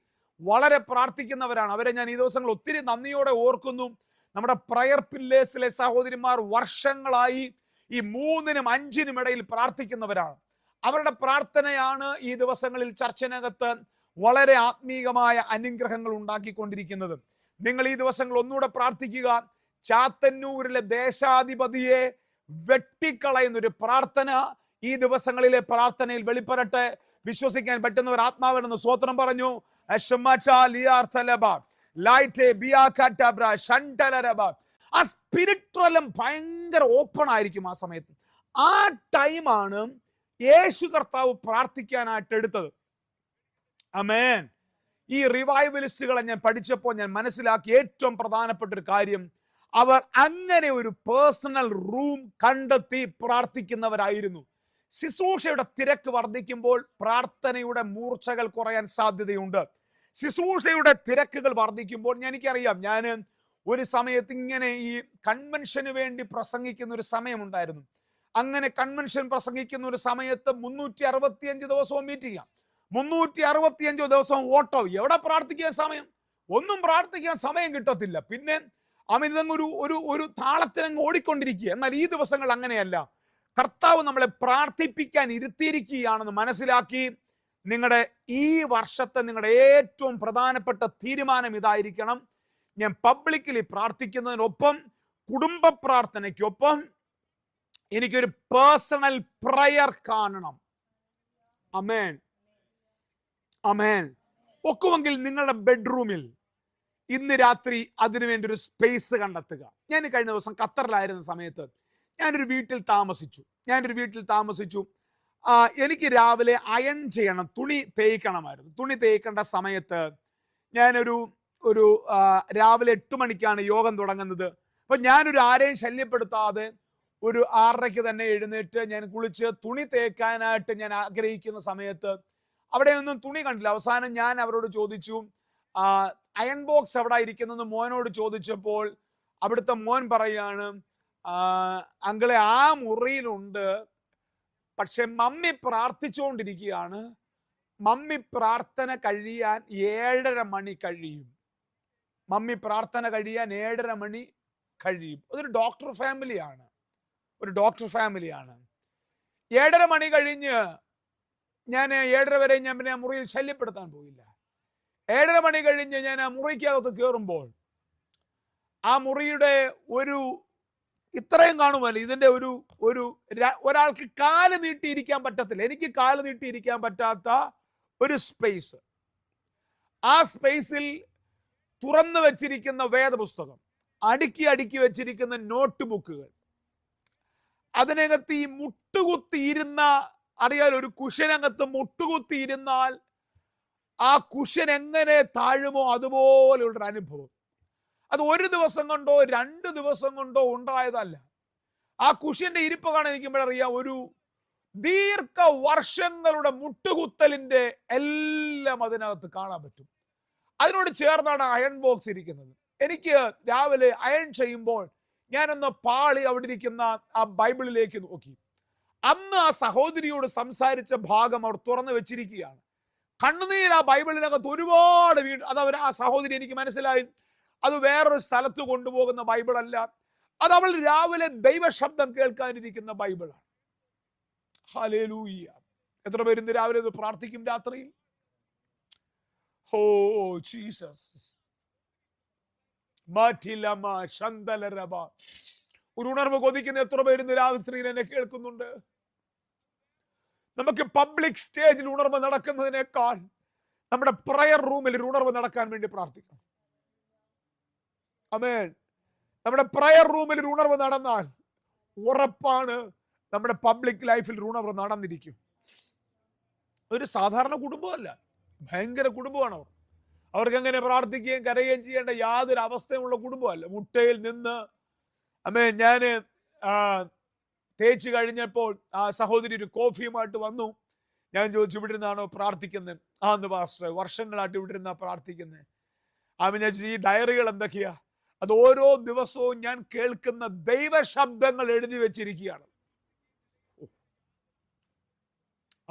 S1: വളരെ പ്രാർത്ഥിക്കുന്നവരാണ്. അവരെ ഞാൻ ഈ ദിവസങ്ങൾ ഒത്തിരി നന്ദിയോടെ ഓർക്കുന്നു. നമ്മുടെ പ്രയർ പില്ലേഴ്സിലെ സഹോദരിമാർ വർഷങ്ങളായി ഈ 3നും 5നും ഇടയിൽ പ്രാർത്ഥിക്കുന്നവരാണ്. അവരുടെ പ്രാർത്ഥനയാണ് ഈ ദിവസങ്ങളിൽ ചർച്ചിനകത്ത് വളരെ ആത്മീകമായ അനുഗ്രഹങ്ങൾ ഉണ്ടാക്കിക്കൊണ്ടിരിക്കുന്നത്. നിങ്ങൾ ഈ ദിവസങ്ങൾ ഒന്നുകൂടെ പ്രാർത്ഥിക്കുക. ചാത്തന്നൂരിലെ ദേശാധിപതിയെ വെട്ടിക്കളയുന്നൊരു പ്രാർത്ഥന ഈ ദിവസങ്ങളിലെ പ്രാർത്ഥനയിൽ വെളിപ്പെടട്ടെ. വിശ്വസിക്കാൻ പറ്റുന്നവർ ആത്മാവെന്ന് സ്വോത്രം പറഞ്ഞു. ആ സ്പിരിച്വലം ഭയങ്കര ഓപ്പൺ ആയിരിക്കും ആ സമയത്ത്. ആ ടൈമാണ് യേശു കർത്താവ് പ്രാർത്ഥിക്കാനായിട്ട് എടുത്തത്. ആമേൻ. ഈ റിവൈവലിസ്റ്റുകളെ ഞാൻ പഠിച്ചപ്പോൾ ഞാൻ മനസ്സിലാക്കി ഏറ്റവും പ്രധാനപ്പെട്ട ഒരു കാര്യം, അവർ അങ്ങനെ ഒരു പേഴ്സണൽ റൂം കണ്ടെത്തി പ്രാർത്ഥിക്കുന്നവരായിരുന്നു. ശുശ്രൂഷയുടെ തിരക്ക് വർദ്ധിക്കുമ്പോൾ പ്രാർത്ഥനയുടെ മൂർച്ചകൾ കുറയാൻ സാധ്യതയുണ്ട്. ശുശ്രൂഷയുടെ തിരക്കുകൾ വർദ്ധിക്കുമ്പോൾ, എനിക്കറിയാം, ഞാൻ ഒരു സമയത്ത് ഇങ്ങനെ ഈ കൺവെൻഷന് വേണ്ടി പ്രസംഗിക്കുന്ന ഒരു സമയമുണ്ടായിരുന്നു. അങ്ങനെ കൺവെൻഷൻ പ്രസംഗിക്കുന്ന ഒരു സമയത്ത് 365 ദിവസവും മീറ്റിംഗ്, 365 ദിവസവും ഓട്ടോ. എവിടെ പ്രാർത്ഥിക്കാൻ സമയം? ഒന്നും പ്രാർത്ഥിക്കാൻ സമയം കിട്ടത്തില്ല. പിന്നെ അമിതങ്ങ് ഒരു താളത്തിനങ്ങ് ഓടിക്കൊണ്ടിരിക്കുക. എന്നാൽ ഈ ദിവസങ്ങൾ അങ്ങനെയല്ല. കർത്താവ് നമ്മളെ പ്രാർത്ഥിപ്പിക്കാൻ ഇരുത്തിയിരിക്കുകയാണെന്ന് മനസ്സിലാക്കി നിങ്ങളുടെ ഈ വർഷത്തെ നിങ്ങളുടെ ഏറ്റവും പ്രധാനപ്പെട്ട തീരുമാനം ഇതായിരിക്കണം: ഞാൻ പബ്ലിക്കലി പ്രാർത്ഥിക്കുന്നതിനൊപ്പം കുടുംബ പ്രാർത്ഥനയ്ക്കൊപ്പം എനിക്കൊരു പേഴ്സണൽ പ്രയർ കാണണം. അമേൻ, അമേൻ. ഒക്കുമെങ്കിൽ നിങ്ങളുടെ ബെഡ്റൂമിൽ ഇന്ന് രാത്രി അതിനുവേണ്ടി ഒരു സ്പേസ് കണ്ടെത്തുക. ഞാൻ കഴിഞ്ഞ ദിവസം ഖത്തറിലായിരുന്ന സമയത്ത് ഞാനൊരു വീട്ടിൽ താമസിച്ചു. എനിക്ക് രാവിലെ അയൺ ചെയ്യണം, തുണി തേയ്ക്കണമായിരുന്നു. തുണി തേയ്ക്കേണ്ട സമയത്ത് ഞാനൊരു രാവിലെ 8 മണിക്കാണ് യോഗം തുടങ്ങുന്നത്. അപ്പൊ ഞാനൊരു ആരെയും ശല്യപ്പെടുത്താതെ ഒരു 6:30 തന്നെ എഴുന്നേറ്റ് ഞാൻ കുളിച്ച് തുണി തേക്കാനായിട്ട് ഞാൻ ആഗ്രഹിക്കുന്ന സമയത്ത് അവിടെ ഒന്നും തുണി കണ്ടില്ല. അവസാനം ഞാൻ അവരോട് ചോദിച്ചു, അയൺ ബോക്സ് എവിടെ ഇരിക്കുന്നെന്ന് മോനോട് ചോദിച്ചപ്പോൾ അവിടുത്തെ മോൻ പറയാണ്, അങ്കിളെ ആ മുറിയിലുണ്ട്, പക്ഷെ മമ്മി പ്രാർത്ഥിച്ചുകൊണ്ടിരിക്കുകയാണ്. മമ്മി പ്രാർത്ഥന കഴിയാൻ 7:30 മണി കഴിയും. മമ്മി പ്രാർത്ഥന കഴിയാൻ 7:30 മണി കഴിയും. അതൊരു ഡോക്ടർ ഫാമിലിയാണ്. 7:30 മണി കഴിഞ്ഞ് ഞാൻ 7:30 വരെ ഞാൻ പിന്നെ മുറിയിൽ ശല്യപ്പെടുത്താൻ പോയില്ല. 7:30 മണി കഴിഞ്ഞ് ഞാൻ ആ മുറിക്കകത്ത് കയറുമ്പോൾ ആ മുറിയുടെ ഇത്രയും കാണുമല്ലോ, ഇതിന്റെ ഒരാൾക്ക് കാല് നീട്ടിയിരിക്കാൻ പറ്റത്തില്ല. എനിക്ക് കാല് നീട്ടിയിരിക്കാൻ പറ്റാത്ത ഒരു സ്പേസ്. ആ സ്പേസിൽ തുറന്നു വെച്ചിരിക്കുന്ന വേദപുസ്തകം, അടുക്കി വെച്ചിരിക്കുന്ന നോട്ട് ബുക്കുകൾ, അതിനകത്ത് ഈ മുട്ടുകുത്തിയിരുന്ന, അറിയാലോ, ഒരു കുഷ്യനകത്ത് മുട്ടുകുത്തിയിരുന്നാൽ ആ കുഷ്യൻ എങ്ങനെ താഴുമോ അതുപോലെയുള്ളൊരു അനുഭവം. അത് 1 ദിവസം കൊണ്ടോ 2 ദിവസം കൊണ്ടോ ഉണ്ടായതല്ല. ആ കുഷ്യന്റെ ഇരിപ്പ് കാണിക്കുമ്പോഴറിയാം, ഒരു ദീർഘ വർഷങ്ങളുടെ മുട്ടുകുത്തലിന്റെ എല്ലാം അതിനകത്ത് കാണാൻ പറ്റും. അതിനോട് ചേർന്നാണ് അയൺ ബോക്സ് ഇരിക്കുന്നത്. എനിക്ക് രാവിലെ അയൺ ചെയ്യുമ്പോൾ ഞാനൊന്ന് പാളി അവിടെ ഇരിക്കുന്ന ആ ബൈബിളിലേക്ക് നോക്കി. അന്ന് ആ സഹോദരിയോട് സംസാരിച്ച ഭാഗം അവർ തുറന്നു വെച്ചിരിക്കുകയാണ്. കണ്ണുനീർ ആ ബൈബിളിനകത്ത് ഒരുപാട് ആ സഹോദരി, എനിക്ക് മനസ്സിലായി, അത് വേറൊരു സ്ഥലത്ത് കൊണ്ടുപോകുന്ന ബൈബിളല്ല, അത് അവൾ രാവിലെ ദൈവശബ്ദം കേൾക്കാനിരിക്കുന്ന ബൈബിളാണ്. ഹല്ലേലൂയ. എത്ര പേര് ഇന്ന് രാവിലെ ഇത് പ്രാർത്ഥിക്കും രാത്രിയിൽ? Oh Jesus, മാറ്റില്ലമ്മ ശന്തലരബ. ഒരു ഉണർവ് കൊതിക്കുന്ന എത്ര പേര് രാത്രിയിൽ എന്നെ കേൾക്കുന്നുണ്ട്? നമുക്ക് പബ്ലിക് സ്റ്റേജിൽ ഉണർവ് നടക്കുന്നതിനേക്കാൾ നമ്മുടെ പ്രയർ റൂമിൽ ഒരു ഉണർവ് നടക്കാൻ വേണ്ടി പ്രാർത്ഥിക്കണം. ആമേൻ. നമ്മുടെ പ്രയർ റൂമിൽ ഒരു ഉണർവ് നടന്നാൽ ഉറപ്പാണ് നമ്മുടെ പബ്ലിക് ലൈഫിൽ ഒരു ഉണർവ് നടന്നിരിക്കും. ഒരു സാധാരണ കുടുംബമല്ല, ഭയങ്കര കുടുംബമാണ് അവർ. അവർക്ക് എങ്ങനെ പ്രാർത്ഥിക്കുകയും കരയുകയും ചെയ്യേണ്ട യാതൊരു അവസ്ഥയുമുള്ള കുടുംബമല്ല. മുട്ടയിൽ നിന്ന് ആമേൻ. ഞാൻ തേച്ച് കഴിഞ്ഞപ്പോൾ ആ സഹോദരി ഒരു കോഫിയുമായിട്ട് വന്നു. ഞാൻ ചോദിച്ചു, ഇവിടെ ഇരുന്നാണോ പ്രാർത്ഥിക്കുന്നത്? ആന്ന് പാസ്റ്റർ, വർഷങ്ങളായിട്ട് ഇവിടെ ഇരുന്നാ പ്രാർത്ഥിക്കുന്നത്. ആമേൻ. ഈ ഡയറികൾ എന്തൊക്കെയാ? അത് ഓരോ ദിവസവും ഞാൻ കേൾക്കുന്ന ദൈവ ശബ്ദങ്ങൾ എഴുതി വെച്ചിരിക്കുകയാണ്.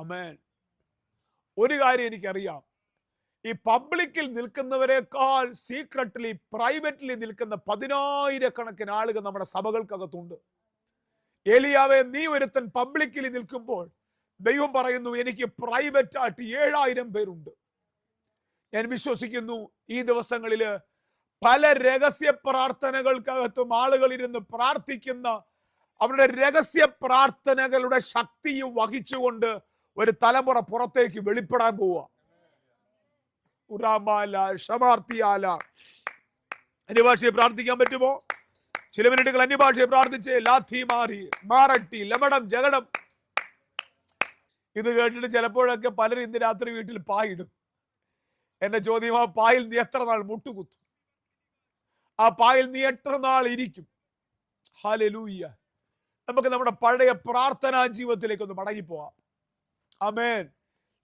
S1: ആമേൻ. ഒരു കാര്യം എനിക്കറിയാം, ഈ പബ്ലിക്കിൽ നിൽക്കുന്നവരെക്കാൾ സീക്രട്ടിലി പ്രൈവറ്റ്ലി നിൽക്കുന്ന 10,000 ആളുകൾ നമ്മുടെ സഭകൾക്കകത്തുണ്ട്. ഏലിയാവെ, നീ ഒരുത്തൻ പബ്ലിക്കിൽ നിൽക്കുമ്പോൾ ദൈവം പറയുന്നു, എനിക്ക് പ്രൈവറ്റ് ആയിട്ട് 7,000 പേരുണ്ട്. ഞാൻ വിശ്വസിക്കുന്നു ഈ ദിവസങ്ങളില് പല രഹസ്യ പ്രാർത്ഥനകൾക്കകത്തും ആളുകൾ ഇരുന്ന് പ്രാർത്ഥിക്കുന്ന അവരുടെ രഹസ്യ പ്രാർത്ഥനകളുടെ ശക്തിയും വഹിച്ചുകൊണ്ട് ഒരു തലമുറ പുറത്തേക്ക് വെളിപ്പെടാൻ പോവുക. അന്യഭാഷയെ പ്രാർത്ഥിക്കാൻ പറ്റുമോ? ചില മിനിറ്റുകൾ അന്യഭാഷയെ പ്രാർത്ഥിച്ച് ലാഥി മാറി മാറട്ടി ലമടം ജഗടം. ഇത് കേട്ടിട്ട് ചിലപ്പോഴൊക്കെ പലരും ഇന്ന് രാത്രി വീട്ടിൽ പായിടും. എന്റെ ചോദ്യം, ആ പായിൽ നീ എത്ര നാൾ മുട്ടുകുത്തും? ആ പായിൽ നീ എത്ര നാൾ ഇരിക്കും? ഹല്ലേലൂയ. നമുക്ക് നമ്മുടെ പഴയ പ്രാർത്ഥനാ ജീവിതത്തിലേക്ക് ഒന്ന് മടങ്ങിപ്പോവാം. ആമേൻ.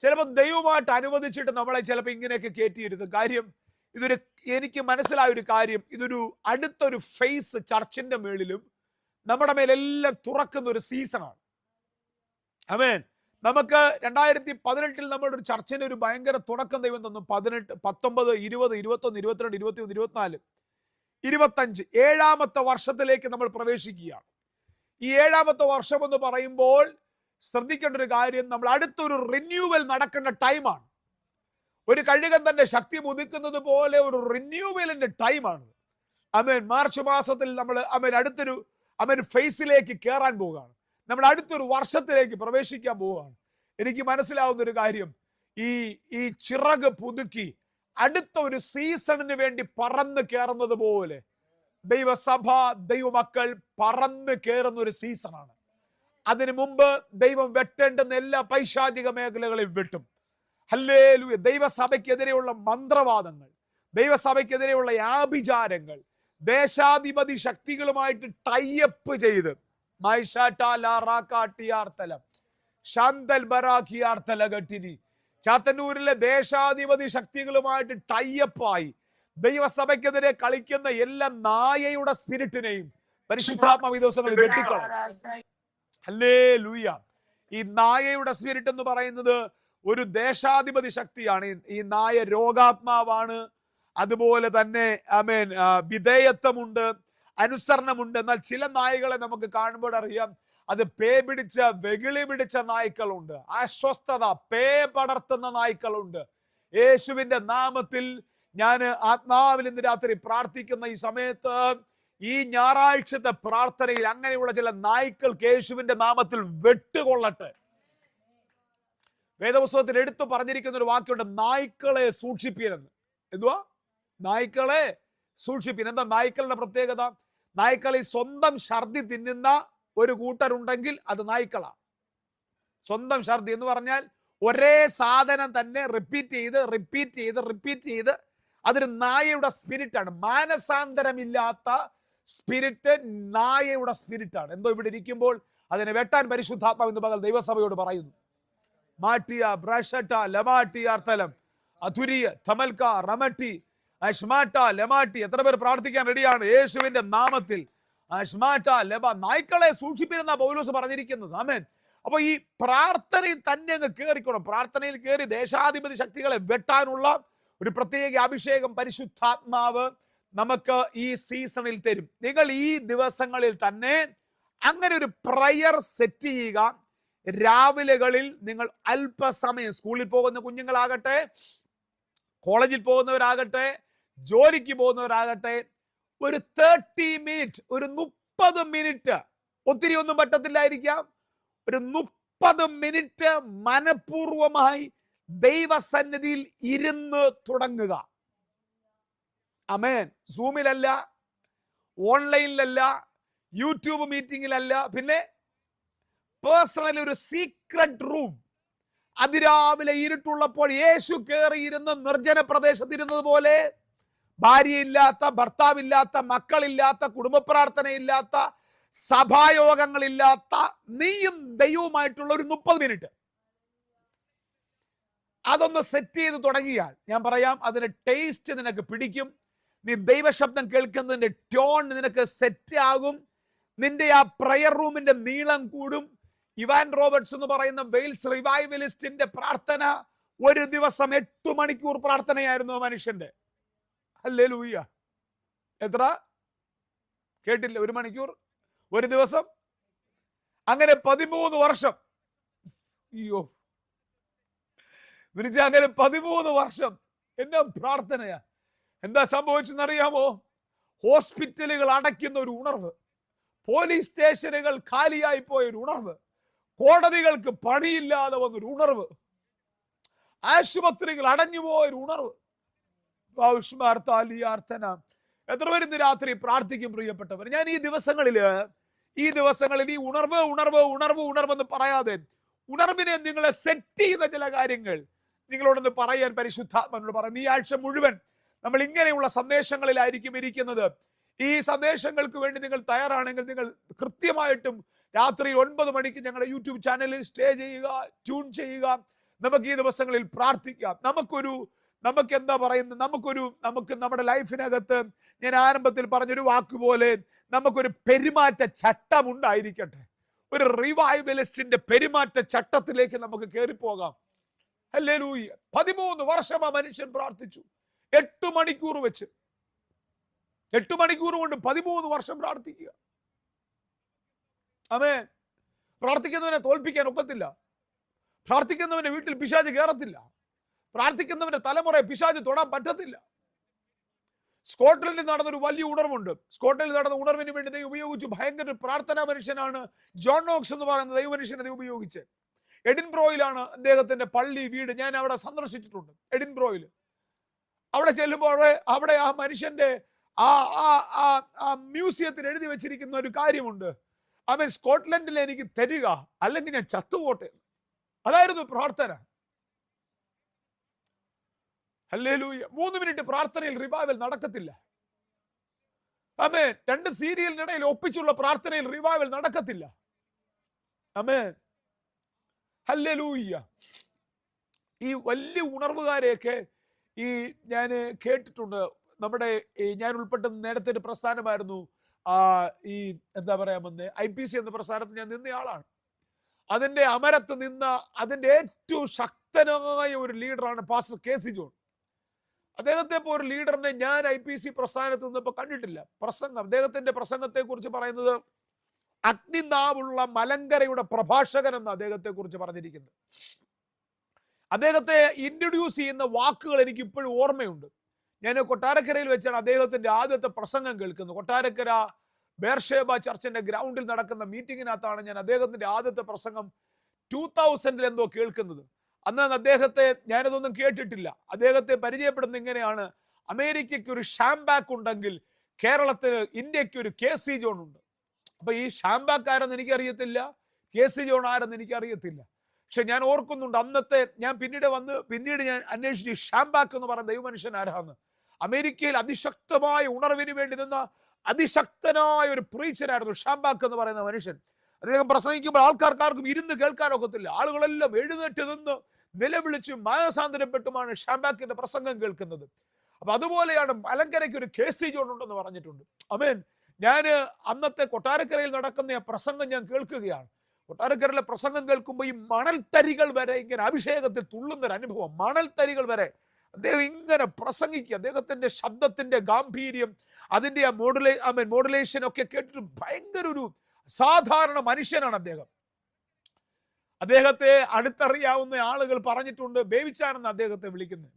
S1: ചിലപ്പോൾ ദൈവമായിട്ട് അനുവദിച്ചിട്ട് നമ്മളെ ചിലപ്പോൾ ഇങ്ങനെയൊക്കെ കയറ്റിയിരുത്തും. കാര്യം ഇതൊരു, എനിക്ക് മനസ്സിലായ ഒരു കാര്യം, ഇതൊരു അടുത്തൊരു ഫേസ് ചർച്ചിന്റെ മേളിലും നമ്മുടെ മേലെല്ലാം തുറക്കുന്ന ഒരു സീസണാണ്. ആമേൻ. നമുക്ക് 2018 നമ്മുടെ ഒരു ചർച്ചിന് ഒരു ഭയങ്കര തുടക്കം ദൈവം തന്നു. 18, 19, 20, 21, 22, 23, 24, 25 ഏഴാമത്തെ വർഷത്തിലേക്ക് നമ്മൾ പ്രവേശിക്കുകയാണ്. ഈ ഏഴാമത്തെ വർഷം എന്ന് പറയുമ്പോൾ ശ്രദ്ധിക്കേണ്ട ഒരു കാര്യം, നമ്മൾ അടുത്തൊരു റിന്യൂവൽ നടക്കേണ്ട ടൈമാണ്. ഒരു കഴുകൻ തന്റെ ശക്തി മുതിക്കുന്നത് പോലെ ഒരു റിന്യൂവലിന്റെ ടൈമാണ്. ആമേൻ. മാർച്ച് മാസത്തിൽ നമ്മൾ അടുത്തൊരു ഫേസിലേക്ക് കയറാൻ പോവുകയാണ്. നമ്മൾ അടുത്തൊരു വർഷത്തിലേക്ക് പ്രവേശിക്കാൻ പോവുകയാണ്. എനിക്ക് മനസ്സിലാവുന്ന ഒരു കാര്യം, ഈ ചിറക് പുതുക്കി അടുത്ത ഒരു സീസണിന് വേണ്ടി പറന്ന് കയറുന്നത് പോലെ ദൈവസഭ, ദൈവമക്കൾ പറന്ന് കയറുന്ന ഒരു സീസണാണ്. അതിനു മുമ്പ് ദൈവം വെട്ടേണ്ടുന്ന എല്ലാ പൈശാചിക മേഖലകളെയും വെട്ടും. ഹല്ലേലൂയ. ദൈവസഭയ്ക്കെതിരെയുള്ള മന്ത്രവാദങ്ങൾ, ദൈവസഭയ്ക്കെതിരെയുള്ള ആഭിചാരങ്ങൾ, ദേശാധിപതി ശക്തികളുമായിട്ട് ടൈപ്പ് ചെയ്ത് ചാത്തന്നൂരിലെ ദേശാധിപതി ശക്തികളുമായിട്ട് ടൈപ്പായി ദൈവസഭയ്ക്കെതിരെ കളിക്കുന്ന എല്ലാ നായയുടെ സ്പിരിറ്റിനെയും പരിശുദ്ധാത്മാവ് ഈ ദിവസങ്ങളിൽ വെട്ടിക്കളയും. ഹല്ലേലൂയ. ഈ നായയുടെ സ്പിരിറ്റ് എന്ന് പറയുന്നത് ഒരു ദേശാധിപതി ശക്തിയാണ്. ഈ നായ രോഗാത്മാവാണ്. അതുപോലെ തന്നെ ആമേൻ വിധേയത്വമുണ്ട്, അനുസരണമുണ്ട്. എന്നാൽ ചില നായകളെ നമുക്ക് കാണുമ്പോൾ അറിയാം, അത് പേ പിടിച്ച വെകിളി പിടിച്ച നായ്ക്കളുണ്ട്, അസ്വസ്ഥത പേ പടർത്തുന്ന നായ്ക്കളുണ്ട്. യേശുവിന്റെ നാമത്തിൽ ഞാൻ ആത്മാവിൽ ഇന്ന് രാത്രി പ്രാർത്ഥിക്കുന്ന ഈ സമയത്ത്, ഈ ഞായറാഴ്ചത്തെ പ്രാർത്ഥനയിൽ അങ്ങനെയുള്ള ചില നായ്ക്കൾക്ക് യേശുവിന്റെ നാമത്തിൽ വെട്ടുകൊള്ളട്ടെ. വേദപുസ്തകത്തിൽ എടുത്തു പറഞ്ഞിരിക്കുന്ന ഒരു വാക്കുണ്ട്, നായ്ക്കളെ സൂക്ഷിപ്പീനെന്ന്. എന്തുവാ? നായ്ക്കളെ സൂക്ഷിപ്പീൻ. എന്താ നായ്ക്കളുടെ പ്രത്യേകത? നായ്ക്കളെ സ്വന്തം ഛർദി തിന്നുന്ന ഒരു കൂട്ടരുണ്ടെങ്കിൽ അത് നായ്ക്കളാണ്. സ്വന്തം ഛർദി എന്ന് പറഞ്ഞാൽ ഒരേ സാധനം തന്നെ റിപ്പീറ്റ് ചെയ്ത് അതൊരു നായയുടെ സ്പിരിറ്റാണ്. മാനസാന്തരമില്ലാത്ത സ്പിരിറ്റ് നായയുടെ സ്പിരിറ്റാണ്. എന്തോ ഇവിടെ ഇരിക്കുമ്പോൾ അതിനെ വെട്ടാൻ പരിശുദ്ധാത്മാവ് ഇന്ന് പകൽ ദൈവസഭയോട് പറയുന്നു. മാറ്റിയ ബ്രഷട്ട ലമാട്ടിയാർത്തലം അധുരിയ തമൽക്ക റമട്ടി അഷ്മാട്ട ലമാട്ടി. എത്ര പേർ പ്രാർത്ഥിക്കാൻ റെഡിയാണ് യേശുവിന്റെ നാമത്തിൽ? അഷ്മാട്ട ലബ. നായ്ക്കളെ സൂക്ഷിപ്പിരുന്ന പൗലോസ് പറഞ്ഞിരിക്കുന്നത്. ആമേൻ. അപ്പൊ ഈ പ്രാർത്ഥനയിൽ തന്നെ അങ്ങ് കയറിക്കണം. പ്രാർത്ഥനയിൽ കയറി ദേശാധിപതി ശക്തികളെ വെട്ടാനുള്ള ഒരു പ്രത്യേക അഭിഷേകം പരിശുദ്ധാത്മാവ് നമുക്ക് ഈ സീസണിൽ തരും. നിങ്ങൾ ഈ ദിവസങ്ങളിൽ തന്നെ അങ്ങനെ ഒരു പ്രയർ സെറ്റ് ചെയ്യുക. രാവിലെകളിൽ നിങ്ങൾ അല്പസമയം, സ്കൂളിൽ പോകുന്ന കുഞ്ഞുങ്ങളാകട്ടെ, കോളേജിൽ പോകുന്നവരാകട്ടെ, ജോലിക്ക് പോകുന്നവരാകട്ടെ, ഒരു 30 മിനിറ്റ്, ഒരു 30 മിനിറ്റ്, ഒത്തിരി ഒന്നും പറ്റത്തില്ലായിരിക്കാം, ഒരു 30 മിനിറ്റ് മനഃപൂർവമായി ദൈവസന്നിധിയിൽ ഇരുന്ന് തുടങ്ങുക. ആമേൻ. സൂമിലല്ല, ഓൺലൈനിലല്ല, യൂട്യൂബ് മീറ്റിംഗിലല്ല, പിന്നെ പേഴ്സണലി ഒരു സീക്രട്ട് റൂം. അതിരാവിലെ ഇരുട്ടുള്ളപ്പോൾ യേശു കയറിയിരുന്ന് നിർജ്ജന പ്രദേശത്തിരുന്നത് പോലെ, ഭാര്യയില്ലാത്ത, ഭർത്താവില്ലാത്ത, മക്കളില്ലാത്ത, കുടുംബ പ്രാർത്ഥനയില്ലാത്ത, സഭായോഗങ്ങളില്ലാത്ത നീയും ദൈവവുമായിട്ടുള്ള ഒരു 30 മിനിറ്റ് അതൊന്ന് സെറ്റ് ചെയ്ത് തുടങ്ങിയാൽ, ഞാൻ പറയാം, അതിന്റെ ടേസ്റ്റ് നിനക്ക് പിടിക്കും. നീ ദൈവശബ്ദം കേൾക്കുന്നതിന്റെ ടോൺ നിനക്ക് സെറ്റ് ആകും. നിന്റെ ആ പ്രയർ റൂമിന്റെ നീളം കൂടും. ഇവാൻ റോബർട്ട്സ് എന്ന് പറയുന്ന വെയിൽസ് റിവൈവലിസ്റ്റിന്റെ പ്രാർത്ഥന ഒരു ദിവസം 8 മണിക്കൂർ പ്രാർത്ഥനയായിരുന്നു മനുഷ്യന്റെ. ഹല്ലേലൂയ. എത്ര? കേട്ടില്ല? 1 മണിക്കൂർ ഒരു ദിവസം. അങ്ങനെ 13 വർഷം. അയ്യോ, വിളിച്ച അങ്ങനെ 13 വർഷം എന്നാ പ്രാർത്ഥനയാ. എന്താ സംഭവിച്ചെന്നറിയാമോ? ഹോസ്പിറ്റലുകൾ അടയ്ക്കുന്ന ഒരു ഉണർവ്, പോലീസ് സ്റ്റേഷനുകൾ കാലിയായി പോയ ഒരു ഉണർവ്, കോടതികൾക്ക് പണിയില്ലാതെ വന്നൊരു ഉണർവ്, ആശുപത്രികൾ അടഞ്ഞുപോയൊരു ഉണർവ്. എത്ര പേര് ഇന്ന് രാത്രി പ്രാർത്ഥിക്കും പ്രിയപ്പെട്ടവർ? ഞാൻ ഈ ദിവസങ്ങളിൽ ഈ ഉണർവ് ഉണർവ് ഉണർവ് ഉണർവെന്ന് പറയാതെ, ഉണർവിനെ നിങ്ങളെ സെറ്റ് ചെയ്യുന്ന ചില കാര്യങ്ങൾ നിങ്ങളോടൊന്ന് പറയാൻ പരിശുദ്ധാത്മാവിനോട് പറയാം. ഈ ആഴ്ച മുഴുവൻ നമ്മൾ ഇങ്ങനെയുള്ള സന്ദേശങ്ങളിലായിരിക്കും ഇരിക്കുന്നത്. ഈ സന്ദേശങ്ങൾക്ക് വേണ്ടി നിങ്ങൾ തയ്യാറാണെങ്കിൽ നിങ്ങൾ കൃത്യമായിട്ടും രാത്രി 9 മണിക്ക് ഞങ്ങളുടെ യൂട്യൂബ് ചാനലിൽ സ്റ്റേ ചെയ്യുക, ട്യൂൺ ചെയ്യുക. നമുക്ക് ഈ ദിവസങ്ങളിൽ പ്രാർത്ഥിക്കാം. നമുക്ക് എന്താ പറയുന്നത്, നമുക്ക് നമ്മുടെ ലൈഫിനകത്ത് ഞാൻ ആരംഭത്തിൽ പറഞ്ഞൊരു വാക്കുപോലെ നമുക്കൊരു പെരുമാറ്റ ചട്ടം ഉണ്ടായിരിക്കട്ടെ. ഒരു റിവൈവലിസ്റ്റിന്റെ പെരുമാറ്റ ചട്ടത്തിലേക്ക് നമുക്ക് കയറിപ്പോകാം. ഹല്ലേലൂയ. 13 വർഷം ആ മനുഷ്യൻ പ്രാർത്ഥിച്ചു. 8 മണിക്കൂർ വെച്ച്, 8 മണിക്കൂർ കൊണ്ട് 13 വർഷം പ്രാർത്ഥിക്കുക. ആമേൻ. പ്രാർത്ഥിക്കുന്നവനെ തോൽപ്പിക്കാൻ ഒക്കത്തില്ല. പ്രാർത്ഥിക്കുന്നവന്റെ വീട്ടിൽ പിശാച് കയറത്തില്ല. പ്രാർത്ഥിക്കുന്നവന്റെ തലമുറയെ പിശാച് തൊടാൻ പറ്റത്തില്ല. സ്കോട്ട്ലൻഡിൽ നടന്നൊരു വലിയ ഉണർവുണ്ട്. സ്കോട്ട്ലൻഡിൽ നടന്ന ഉണർവിന് വേണ്ടി ദൈവം ഉപയോഗിച്ചു ഭയങ്കര പ്രാർത്ഥനാ മനുഷ്യനാണ് ജോൺ നോക്സ് എന്ന് പറയുന്ന ദൈവമനുഷ്യനെ ഉപയോഗിച്ച്. എഡിൻബ്രോയിലാണ് അദ്ദേഹത്തിന്റെ പള്ളി, വീട്. ഞാൻ അവിടെ സന്ദർശിച്ചിട്ടുണ്ട്, എഡിൻബ്രോയിൽ. അവിടെ ചെല്ലുമ്പോൾ അവിടെ ആ മനുഷ്യന്റെ ആ മ്യൂസിയത്തിൽ എഴുതി വെച്ചിരിക്കുന്ന ഒരു കാര്യമുണ്ട്, അവൻ സ്കോട്ട്ലൻഡിൽ എനിക്ക് തരിക, അല്ലെങ്കിൽ ഞാൻ ചത്തുപോട്ടെ. അതായിരുന്നു പ്രാർത്ഥന. ഹല്ലേലൂയ. 3 മിനിറ്റ് പ്രാർത്ഥനയിൽ റിവൈവൽ നടക്കത്തില്ല. ആമേൻ. 2 സീരിയലിനിടയിൽ ഒപ്പിച്ചുള്ള പ്രാർത്ഥനയിൽ റിവൈവൽ നടക്കത്തില്ല. ആമേൻ. ഹല്ലേലൂയ. ഈ വലിയ ഉണർവുകാരെയൊക്കെ ഞാൻ കേട്ടിട്ടുണ്ട്. നമ്മുടെ ഞാൻ ഉൾപ്പെട്ട നേരത്തെ ഒരു പ്രസ്ഥാനമായിരുന്നു, ഈ എന്താ പറയാമെന്ന്, IPC എന്ന പ്രസ്ഥാനത്തിൽ ഞാൻ നിന്നയാളാണ്. അതിന്റെ അമരത്ത് നിന്ന അതിന്റെ ഏറ്റവും ശക്തനായ ഒരു ലീഡറാണ് പാസ്റ്റർ KC ജോൺ. അദ്ദേഹത്തെ പോ ഒരു ലീഡറിനെ ഞാൻ IPC പ്രസ്ഥാനത്ത് നിന്നപ്പോൾ കണ്ടിട്ടില്ല. അദ്ദേഹത്തിന്റെ പ്രസംഗത്തെ കുറിച്ച് പറയുന്നത് അഗ്നിനാവുള്ള മലങ്കരയുടെ പ്രഭാഷകൻ എന്ന് അദ്ദേഹത്തെ കുറിച്ച് പറഞ്ഞിരിക്കുന്നത്. അദ്ദേഹത്തെ ഇൻട്രൊഡ്യൂസ് ചെയ്യുന്ന വാക്കുകൾ എനിക്ക് ഇപ്പോഴും ഓർമ്മയുണ്ട്. ഞാൻ കൊട്ടാരക്കരയിൽ വെച്ചാണ് അദ്ദേഹത്തിന്റെ ആദ്യത്തെ പ്രസംഗം കേൾക്കുന്നത്. കൊട്ടാരക്കര ബേർഷേബ ചർച്ചിന്റെ ഗ്രൗണ്ടിൽ നടക്കുന്ന മീറ്റിങ്ങിനകത്താണ് ഞാൻ അദ്ദേഹത്തിന്റെ ആദ്യത്തെ പ്രസംഗം 2000 എന്തോ കേൾക്കുന്നത്. അന്ന് അദ്ദേഹത്തെ ഞാനതൊന്നും കേട്ടിട്ടില്ല. അദ്ദേഹത്തെ പരിചയപ്പെടുന്ന ഇങ്ങനെയാണ്: അമേരിക്കയ്ക്ക് ഒരു ഷാംബാക്ക് ഉണ്ടെങ്കിൽ കേരളത്തിന്, ഇന്ത്യക്ക് ഒരു KC ജോൺ ഉണ്ട്. അപ്പൊ ഈ ഷാംബാക്ക് ആരെന്ന് എനിക്കറിയത്തില്ല, KC ജോൺ ആരെന്ന് എനിക്കറിയത്തില്ല. പക്ഷെ ഞാൻ ഓർക്കുന്നുണ്ട്, അന്നത്തെ ഞാൻ പിന്നീട് ഞാൻ അന്വേഷിച്ചു ഷാംബാക്ക് എന്ന് പറയുന്ന ദൈവമനുഷ്യൻ ആരാന്ന്. അമേരിക്കയിൽ അതിശക്തമായ ഉണർവിന് വേണ്ടി നിന്ന അതിശക്തനായ ഒരു പ്രീച്ചറായിരുന്നു ഷാംബാക്ക് എന്ന് പറയുന്ന മനുഷ്യൻ. അദ്ദേഹം പ്രസംഗിക്കുമ്പോൾ ആൾക്കാർക്കാർക്കും ഇരുന്ന് കേൾക്കാനൊക്കത്തില്ല. ആളുകളെല്ലാം എഴുന്നേറ്റ് നിന്ന് നിലവിളിച്ചും മാനസാന്തരപ്പെട്ടുമാണ് ഷാംബാക്കിന്റെ പ്രസംഗം കേൾക്കുന്നത്. അപ്പൊ അതുപോലെയാണ് മലങ്കരയ്ക്ക് ഒരു KC ജോൺ ഉണ്ടെന്ന് പറഞ്ഞിട്ടുണ്ട്. ആമേൻ. ഞാൻ അന്നത്തെ കൊട്ടാരക്കരയിൽ നടക്കുന്ന പ്രസംഗം ഞാൻ കേൾക്കുകയാണ്. കൊട്ടാരക്കരയിലെ പ്രസംഗം കേൾക്കുമ്പോൾ ഈ മണൽത്തരികൾ വരെ ഇങ്ങനെ അഭിഷേകത്തിൽ തുള്ളുന്നൊരു അനുഭവം. മണൽത്തരികൾ വരെ അദ്ദേഹം ഇങ്ങനെ പ്രസംഗിക്കുക. അദ്ദേഹത്തിന്റെ ശബ്ദത്തിന്റെ ഗാംഭീര്യം, അതിന്റെ ആ മോഡുലേഷൻ ഒക്കെ കേട്ടിട്ട് ഭയങ്കര ഒരു സാധാരണ മനുഷ്യനാണ് അദ്ദേഹം. അദ്ദേഹത്തെ അടുത്തറിയാവുന്ന ആളുകൾ പറഞ്ഞിട്ടുണ്ട്, ബേബിച്ചാൻ എന്ന് അദ്ദേഹത്തെ വിളിക്കുന്നത്.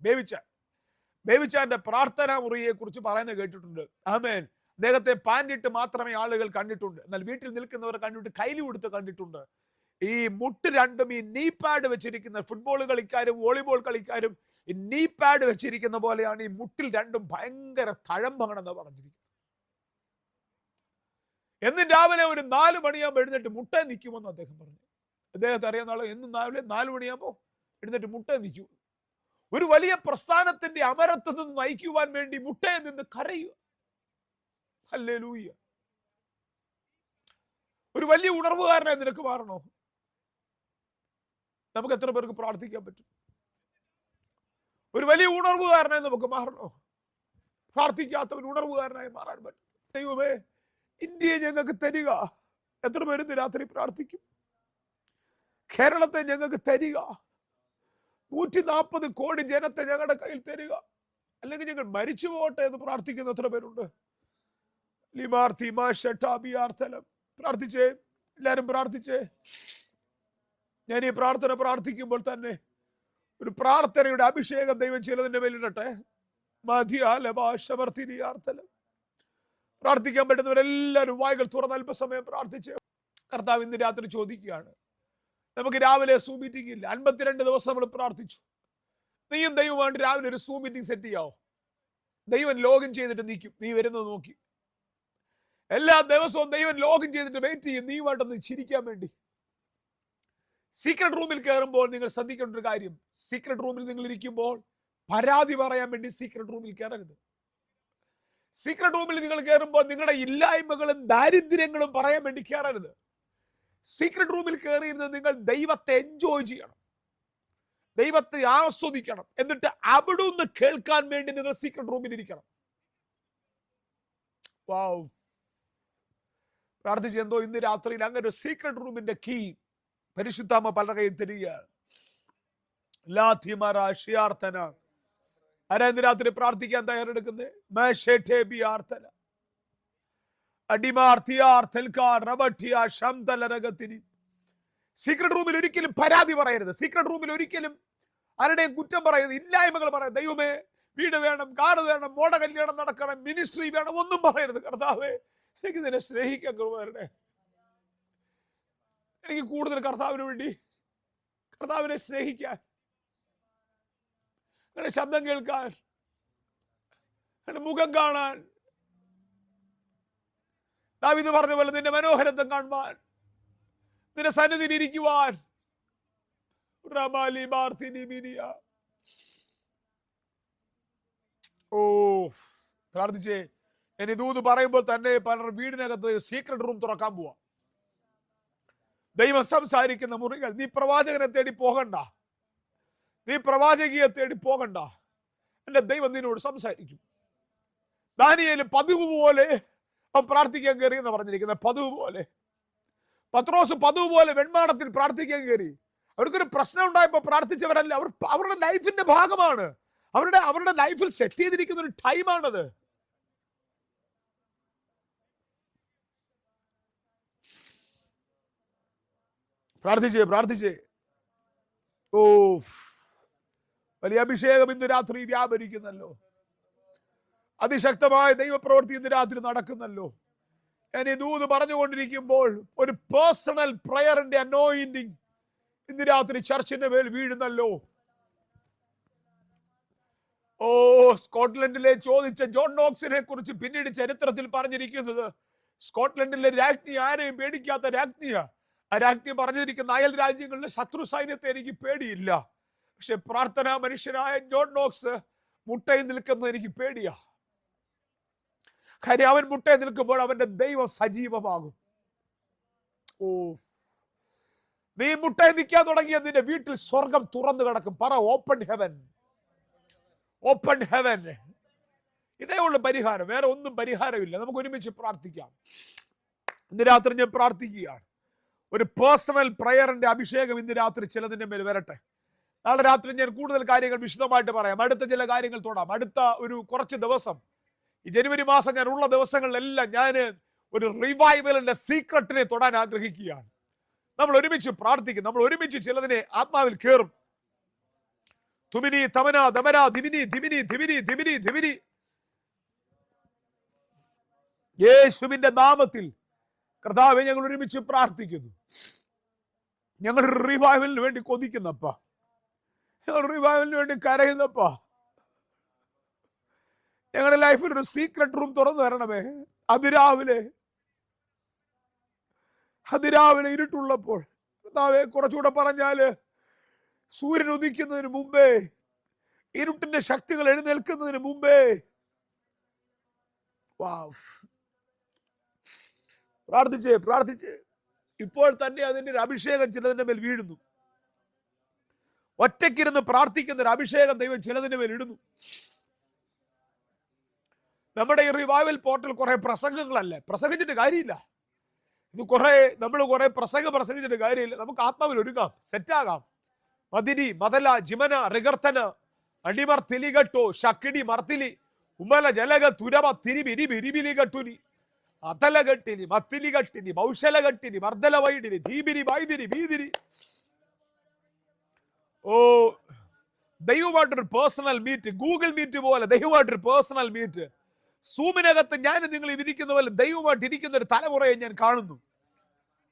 S1: ബേബിച്ചാന്റെ പ്രാർത്ഥനാ മുറിയെ കുറിച്ച് പറയുന്നത് കേട്ടിട്ടുണ്ട്. ആമേൻ. അദ്ദേഹത്തെ പാൻറിട്ട് മാത്രമേ ആളുകൾ കണ്ടിട്ടുണ്ട്. എന്നാൽ വീട്ടിൽ നിൽക്കുന്നവർ കണ്ടിട്ട് കൈലി കൊടുത്ത് കണ്ടിട്ടുണ്ട്. ഈ മുട്ട് രണ്ടും ഈ നീ പാഡ് വെച്ചിരിക്കുന്ന ഫുട്ബോൾ കളിക്കാരും വോളിബോൾ കളിക്കാരും ഈ നീ പാഡ് വെച്ചിരിക്കുന്ന പോലെയാണ് ഈ മുട്ടിൽ രണ്ടും ഭയങ്കര തഴമ്പാണെന്ന് പറഞ്ഞിരിക്കുന്നത്. എന്നും രാവിലെ ഒരു 4 മണിയാകുമ്പോൾ എഴുന്നേറ്റ് മുട്ട നിൽക്കുമെന്ന് അദ്ദേഹം പറഞ്ഞു. അദ്ദേഹത്തെ അറിയാവുന്ന ആളോ എന്നും രാവിലെ 4 മണിയാകുമ്പോൾ എഴുന്നേറ്റ് മുട്ട നിൽക്കൂ. ഒരു വലിയ പ്രസ്ഥാനത്തിന്റെ അമരത്ത് നിന്ന് നയിക്കുവാൻ വേണ്ടി മുട്ടയിൽ നിന്ന് കരയുക. ഹല്ലേലൂയ. ഒരു വലിയ ഉണർവുകാരനായി നിനക്ക് മാറണോ? നമുക്ക് എത്ര പേർക്ക് പ്രാർത്ഥിക്കാൻ പറ്റും? ഒരു വലിയ ഉണർവുകാരനായി നമുക്ക് മാറണോ? പ്രാർത്ഥിക്കാത്ത ഒരു ഉണർവുകാരനായി മാറാൻ പറ്റും. ദൈവമേ, ഇന്ത്യയെ ഞങ്ങൾക്ക് തരിക. എത്ര പേര് രാത്രി പ്രാർത്ഥിക്കും? കേരളത്തെ ഞങ്ങൾക്ക് തരിക. 140 കോടി ജനത്തെ ഞങ്ങളുടെ കയ്യിൽ തരിക. അല്ലെങ്കിൽ ഞങ്ങൾ മരിച്ചു പോകട്ടെ എന്ന് പ്രാർത്ഥിക്കുന്ന എത്ര പേരുണ്ട്? പ്രാർത്ഥിച്ചേ, എല്ലാരും പ്രാർത്ഥിച്ചേ. ഞാൻ ഈ പ്രാർത്ഥന പ്രാർത്ഥിക്കുമ്പോൾ തന്നെ ഒരു പ്രാർത്ഥനയുടെ അഭിഷേകം ദൈവം ചിലതിന്റെ മേലിടട്ടെ. പ്രാർത്ഥിക്കാൻ പറ്റുന്നവരെല്ലാവരും വായ്കൾ തുറന്ന് അല്പസമയം പ്രാർത്ഥിച്ചേ. കർത്താവ് ഇന്ന് രാത്രി ചോദിക്കുകയാണ്. നമുക്ക് രാവിലെ സൂം മീറ്റിംഗ് ഇല്ല. 52 ദിവസം നമ്മൾ പ്രാർത്ഥിച്ചു. നീയും ദൈവമായിട്ട് രാവിലെ ഒരു സൂം മീറ്റിംഗ് സെറ്റ് ചെയ്യാവോ? ദൈവം ലോഗിൻ ചെയ്തിട്ട് നിൽക്കും. നീ വരുന്നത് നോക്കി എല്ലാ ദിവസവും ദൈവം ലോഗിൻ ചെയ്തിട്ട് വെയിറ്റ് ചെയ്യും നീയുമായിട്ടൊന്ന് ചിരിക്കാൻ വേണ്ടി. സീക്രട്ട് റൂമിൽ കയറുമ്പോൾ നിങ്ങൾ ശ്രദ്ധിക്കേണ്ട ഒരു കാര്യം, സീക്രട്ട് റൂമിൽ നിങ്ങൾ ഇരിക്കുമ്പോൾ പരാതി പറയാൻ വേണ്ടി സീക്രട്ട് റൂമിൽ കയറരുത്. സീക്രട്ട് റൂമിൽ നിങ്ങൾ കയറുമ്പോൾ നിങ്ങളുടെ ഇല്ലായ്മകളും ദാരിദ്ര്യങ്ങളും പറയാൻ വേണ്ടി കയറരുത്. സീക്രട്ട് റൂമിൽ കയറിയിരുന്നത് നിങ്ങൾ ദൈവത്തെ എൻജോയ് ചെയ്യണം, ദൈവത്തെ ആസ്വദിക്കണം. എന്നിട്ട് അവിടുന്ന് കേൾക്കാൻ വേണ്ടി നിങ്ങൾ സീക്രട്ട് റൂമിൽ ഇരിക്കണം. വാവ്, പ്രാർത്ഥിച്ച് എന്തോ ഇന്ന് രാത്രിയിൽ അങ്ങനെ ഒരു സീക്രട്ട് റൂമിന്റെ കീ പരിശുദ്ധാമ്മ പല കയ്യിൽ തരികയാണ്. ആരാ ഇന്ന് രാത്രി പ്രാർത്ഥിക്കാൻ തയ്യാറെടുക്കുന്നത്? സീക്രട്ട് റൂമിൽ ഒരിക്കലും പരാതി പറയരുത്. സീക്രട്ട് റൂമിൽ ഒരിക്കലും ആരുടെയും കുറ്റം പറയരുത്, ഇല്ലായ്മകൾ പറയരുത്. ദൈവമേ, വീട് വേണം, കാറ് വേണം, മോട കല്യാണം നടക്കണം, മിനിസ്ട്രി വേണം, ഒന്നും പറയരുത്. കർത്താവേ, എനിക്ക് നിന്നെ സ്നേഹിക്കാൻ കൃപ, എനിക്ക് കൂടുതൽ കർത്താവിന് വേണ്ടി, കർത്താവിനെ സ്നേഹിക്കാൻ, അങ്ങനെ ശബ്ദം കേൾക്കാൻ, മുഖം കാണാൻ, ദാവീദ് പറഞ്ഞ പോലെ നിന്റെ മനോഹരത്വം കാണുവാൻ, നിന്റെ സന്നിധിയിൽ ഇരിക്കുവാൻ. ഓ, പ്രാർത്ഥിച്ചേ. ഇനി ദൂത് പറയുമ്പോൾ തന്നെ പലർ വീടിനകത്ത് സീക്രട്ട് റൂം തുറക്കാൻ പോവാ. ദൈവം സംസാരിക്കുന്ന മുറികൾ. നീ പ്രവാചകനെ തേടി പോകണ്ട, നീ പ്രവാചകിയെ തേടി പോകണ്ട. എന്റെ ദൈവം നിന്നോട് സംസാരിക്കും. ദാനിയേൽ പതിവ് പോലെ അവൻ പ്രാർത്ഥിക്കാൻ കയറി എന്ന് പറഞ്ഞിരിക്കുന്നത്. പതിവ് പോലെ പത്രോസ് പതിവ് പോലെ വെൺമാടത്തിൽ പ്രാർത്ഥിക്കാൻ കയറി. അവർക്കൊരു പ്രശ്നം ഉണ്ടായപ്പോ പ്രാർത്ഥിച്ചവരല്ല, അവരുടെ ലൈഫിന്റെ ഭാഗമാണ്, അവരുടെ ലൈഫിൽ സെറ്റ് ചെയ്തിരിക്കുന്ന ഒരു ടൈമാണത്. പ്രാർത്ഥിച്ചേ. ഓ, വലിയ അഭിഷേകം ഇന്ന് രാത്രി വ്യാപരിക്കുന്നല്ലോ. അതിശക്തമായ ദൈവപ്രവൃത്തി ഇന്ന് രാത്രി നടക്കുന്നല്ലോ. ഞാൻ ഈ ദൂത് പറഞ്ഞുകൊണ്ടിരിക്കുമ്പോൾ ഒരു പേഴ്സണൽ പ്രയറിന്റെ അനോയിന്റിങ് ഇന്ന് രാത്രി ചർച്ചിന്റെ മേൽ വീഴുന്നല്ലോ. ഓ, സ്കോട്ട്ലൻഡിലെ ചോദിച്ച ജോൺ നോക്സിനെ കുറിച്ച് പിന്നീട് ചരിത്രത്തിൽ പറഞ്ഞിരിക്കുന്നത്, സ്കോട്ട്ലൻഡിലെ രാജ്ഞി ആരെയും പേടിക്കാത്ത രാജ്ഞിയാ. ആ രാജ്ഞി പറഞ്ഞിരിക്കുന്ന അയൽ രാജ്യങ്ങളിലെ ശത്രു സൈന്യത്തെ എനിക്ക് പേടിയില്ല, പക്ഷെ പ്രാർത്ഥനാ മനുഷ്യനായ ജോൺ നോക്സ് മുട്ടയിൽ നിൽക്കുന്നത് എനിക്ക് പേടിയാ. കാര്യം അവൻ മുട്ടയിൽ നിൽക്കുമ്പോൾ അവന്റെ ദൈവം സജീവമാകും. ഓ, നീ മുട്ടയിൽ നിൽക്കാൻ തുടങ്ങിയ നിന്റെ വീട്ടിൽ സ്വർഗം തുറന്നു കിടക്കും. പറ, ഓപ്പൺ ഹെവൻ, ഓപ്പൺ ഹെവൻ. ഇതേ ഉള്ളു പരിഹാരം, വേറെ ഒന്നും പരിഹാരമില്ല. നമുക്ക് ഒരുമിച്ച് പ്രാർത്ഥിക്കാം. ഇന്ന് രാത്രി ഞാൻ പ്രാർത്ഥിക്കുകയാണ്, ഒരു പേഴ്സണൽ പ്രയറിന്റെ അഭിഷേകം ഇന്ന് രാത്രി ചിലതിന്റെ മേൽ വരട്ടെ. നാളെ രാത്രി ഞാൻ കൂടുതൽ കാര്യങ്ങൾ വിശദമായിട്ട് പറയാം. അടുത്ത ചില കാര്യങ്ങൾ തൊടാം. അടുത്ത ഒരു കുറച്ച് ദിവസം, ഈ ജനുവരി മാസം ഞാൻ ഉള്ള ദിവസങ്ങളിലെല്ലാം ഞാൻ ഒരു റിവൈവലിന്റെ സീക്രട്ടിനെ തൊടാൻ ആഗ്രഹിക്കുകയാണ്. നമ്മൾ ഒരുമിച്ച് പ്രാർത്ഥിക്കും, നമ്മൾ ഒരുമിച്ച് ചിലതിനെ ആത്മാവിൽ കയറും. തുമിനി തമന ദമന ദിമിനി ദിമിനി ദിമിനി ദിമിനി ദിമിനി യേശുവിന്റെ നാമത്തിൽ കർത്താവെ ഞങ്ങൾ ഒരുമിച്ച് പ്രാർത്ഥിക്കുന്നു. ഞങ്ങൾ റിവൈവലിന് വേണ്ടി കൊതിക്കുന്നപ്പ, ഞങ്ങൾ റിവൈവലിന് വേണ്ടി കരയുന്നപ്പ. ഞങ്ങളുടെ ലൈഫിൽ ഒരു സീക്രട്ട് റൂം തുറന്നു തരണമേ. അതിരാവിലെ ഇരുട്ടുള്ളപ്പോൾ, കർത്താവെ കുറച്ചുകൂടെ പറഞ്ഞാല് സൂര്യൻ ഉദിക്കുന്നതിന് മുമ്പേ, ഇരുട്ടിന്റെ ശക്തികൾ എഴുന്നേൽക്കുന്നതിന് മുമ്പേ, പ്രാർത്ഥിച്ച് ഇപ്പോൾ തന്നെ അതിന്റെ ഒരു അഭിഷേകം ചിലതിന്റെ മേൽ വീഴുന്നു. ഒറ്റയ്ക്കിരുന്ന് പ്രാർത്ഥിക്കുന്ന ഒരു അഭിഷേകം ദൈവം ചിലതിന്റെ മേൽ ഇടുന്നു. നമ്മുടെ ഈ റിവൈവൽ പോർട്ടൽ കുറെ പ്രസംഗങ്ങളല്ലേ, പ്രസംഗിച്ചിട്ട് കാര്യമില്ല. ഇത് നമ്മൾ കുറെ പ്രസംഗിച്ചിട്ട് കാര്യമില്ല. നമുക്ക് ആത്മാവിൽ ഒരുങ്ങാം, സെറ്റാകാം. മതിരി മതല ജിമന റിഗർത്തന അടിമർ തിലികട്ടോ ഷക്കിടി മർത്തിലി ഉമല ജലക തുരമ തിരിബിരി ബിരിബിലി കട്ടുനി അതലകട്ടിനി മത്തിലി കട്ടിനി മൗശലകട്ടിനി മർദ്ദല വൈഡിനി ജീബിരി വൈദിരി ബീതിരി. ഓ, ദൈവമായിട്ടൊരു പേഴ്സണൽ മീറ്റ്, ഗൂഗിൾ മീറ്റ് പോലെ ദൈവമായിട്ടൊരു പേഴ്സണൽ മീറ്റ്. സൂമിനകത്ത് ഞാൻ നിങ്ങൾ ഇരിക്കുന്ന പോലെ ദൈവമായിട്ട് ഇരിക്കുന്ന ഒരു തലമുറയെ ഞാൻ കാണുന്നു.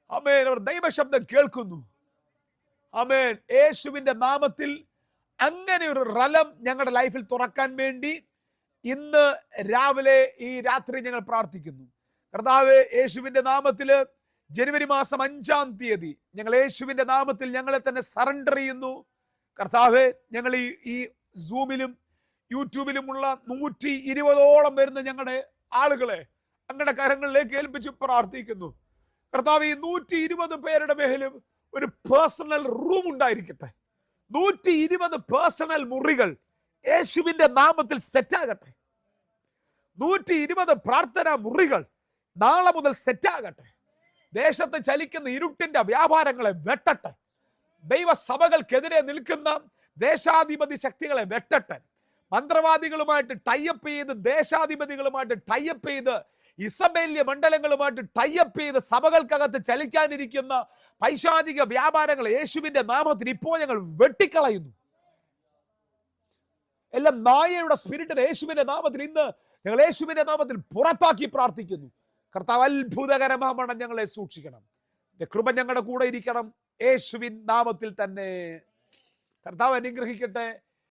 S1: ആമേൻ. അവർ ദൈവശബ്ദം കേൾക്കുന്നു. ആമേൻ. യേശുവിന്റെ നാമത്തിൽ അങ്ങനെ ഒരു റലം ഞങ്ങളുടെ ലൈഫിൽ തുറക്കാൻ വേണ്ടി ഇന്ന് രാവിലെ ഈ രാത്രി ഞങ്ങൾ പ്രാർത്ഥിക്കുന്നു. കർത്താവേ, യേശുവിന്റെ നാമത്തില് ജനുവരി മാസം 5-ാം തീയതി ഞങ്ങൾ യേശുവിന്റെ നാമത്തിൽ ഞങ്ങളെ തന്നെ സറണ്ടർ ചെയ്യുന്നു. കർത്താവേ, ഞങ്ങൾ ഈ സൂമിലും യൂട്യൂബിലുമുള്ള 120ഓളം വരുന്ന ഞങ്ങളുടെ ആളുകളെ ഞങ്ങളുടെ കരങ്ങളിലേക്ക് ഏൽപ്പിച്ച് പ്രാർത്ഥിക്കുന്നു. കർത്താവ്, ഈ 120 പേരുടെ മേലും ഒരു പേഴ്സണൽ റൂം ഉണ്ടായിരിക്കട്ടെ. 120 പേഴ്സണൽ മുറികൾ യേശുവിന്റെ നാമത്തിൽ സെറ്റാകട്ടെ. 120 പ്രാർത്ഥനാ മുറികൾ നാളെ മുതൽ സെറ്റാകട്ടെ. ദേശത്ത് ചലിക്കുന്ന ഇരുട്ടിന്റെ വ്യാപാരങ്ങളെ വെട്ടട്ടെ. ദൈവസഭകൾക്കെതിരെ നിൽക്കുന്ന ദേശാധിപതി ശക്തികളെ വെട്ടട്ടെ. മന്ത്രവാദികളുമായിട്ട് ടൈപ്പ് ചെയ്ത്, ദേശാധിപതികളുമായിട്ട് ടൈപ്പ് ചെയ്ത്, ഇസബേല്യ മണ്ഡലങ്ങളുമായിട്ട് ടൈപ്പ് ചെയ്ത് സഭകൾക്കകത്ത് ചലിക്കാനിരിക്കുന്ന പൈശാചിക വ്യാപാരങ്ങൾ യേശുവിന്റെ നാമത്തിൽ ഇപ്പോൾ ഞങ്ങൾ വെട്ടിക്കളയുന്നു. എല്ലാം നായയുടെ സ്പിരിറ്റിനെ യേശുവിന്റെ നാമത്തിൽ ഇന്ന് ഞങ്ങൾ യേശുവിന്റെ നാമത്തിൽ പുറത്താക്കി പ്രാർത്ഥിക്കുന്നു. കർത്താവ്, അത്ഭുതകരമാണ് ഞങ്ങളെ സൂക്ഷിക്കണം. കൃപ ഞങ്ങളുടെ കൂടെ ഇരിക്കണം. യേശുവിൻ നാമത്തിൽ തന്നെ കർത്താവ് അനുഗ്രഹിക്കട്ടെ.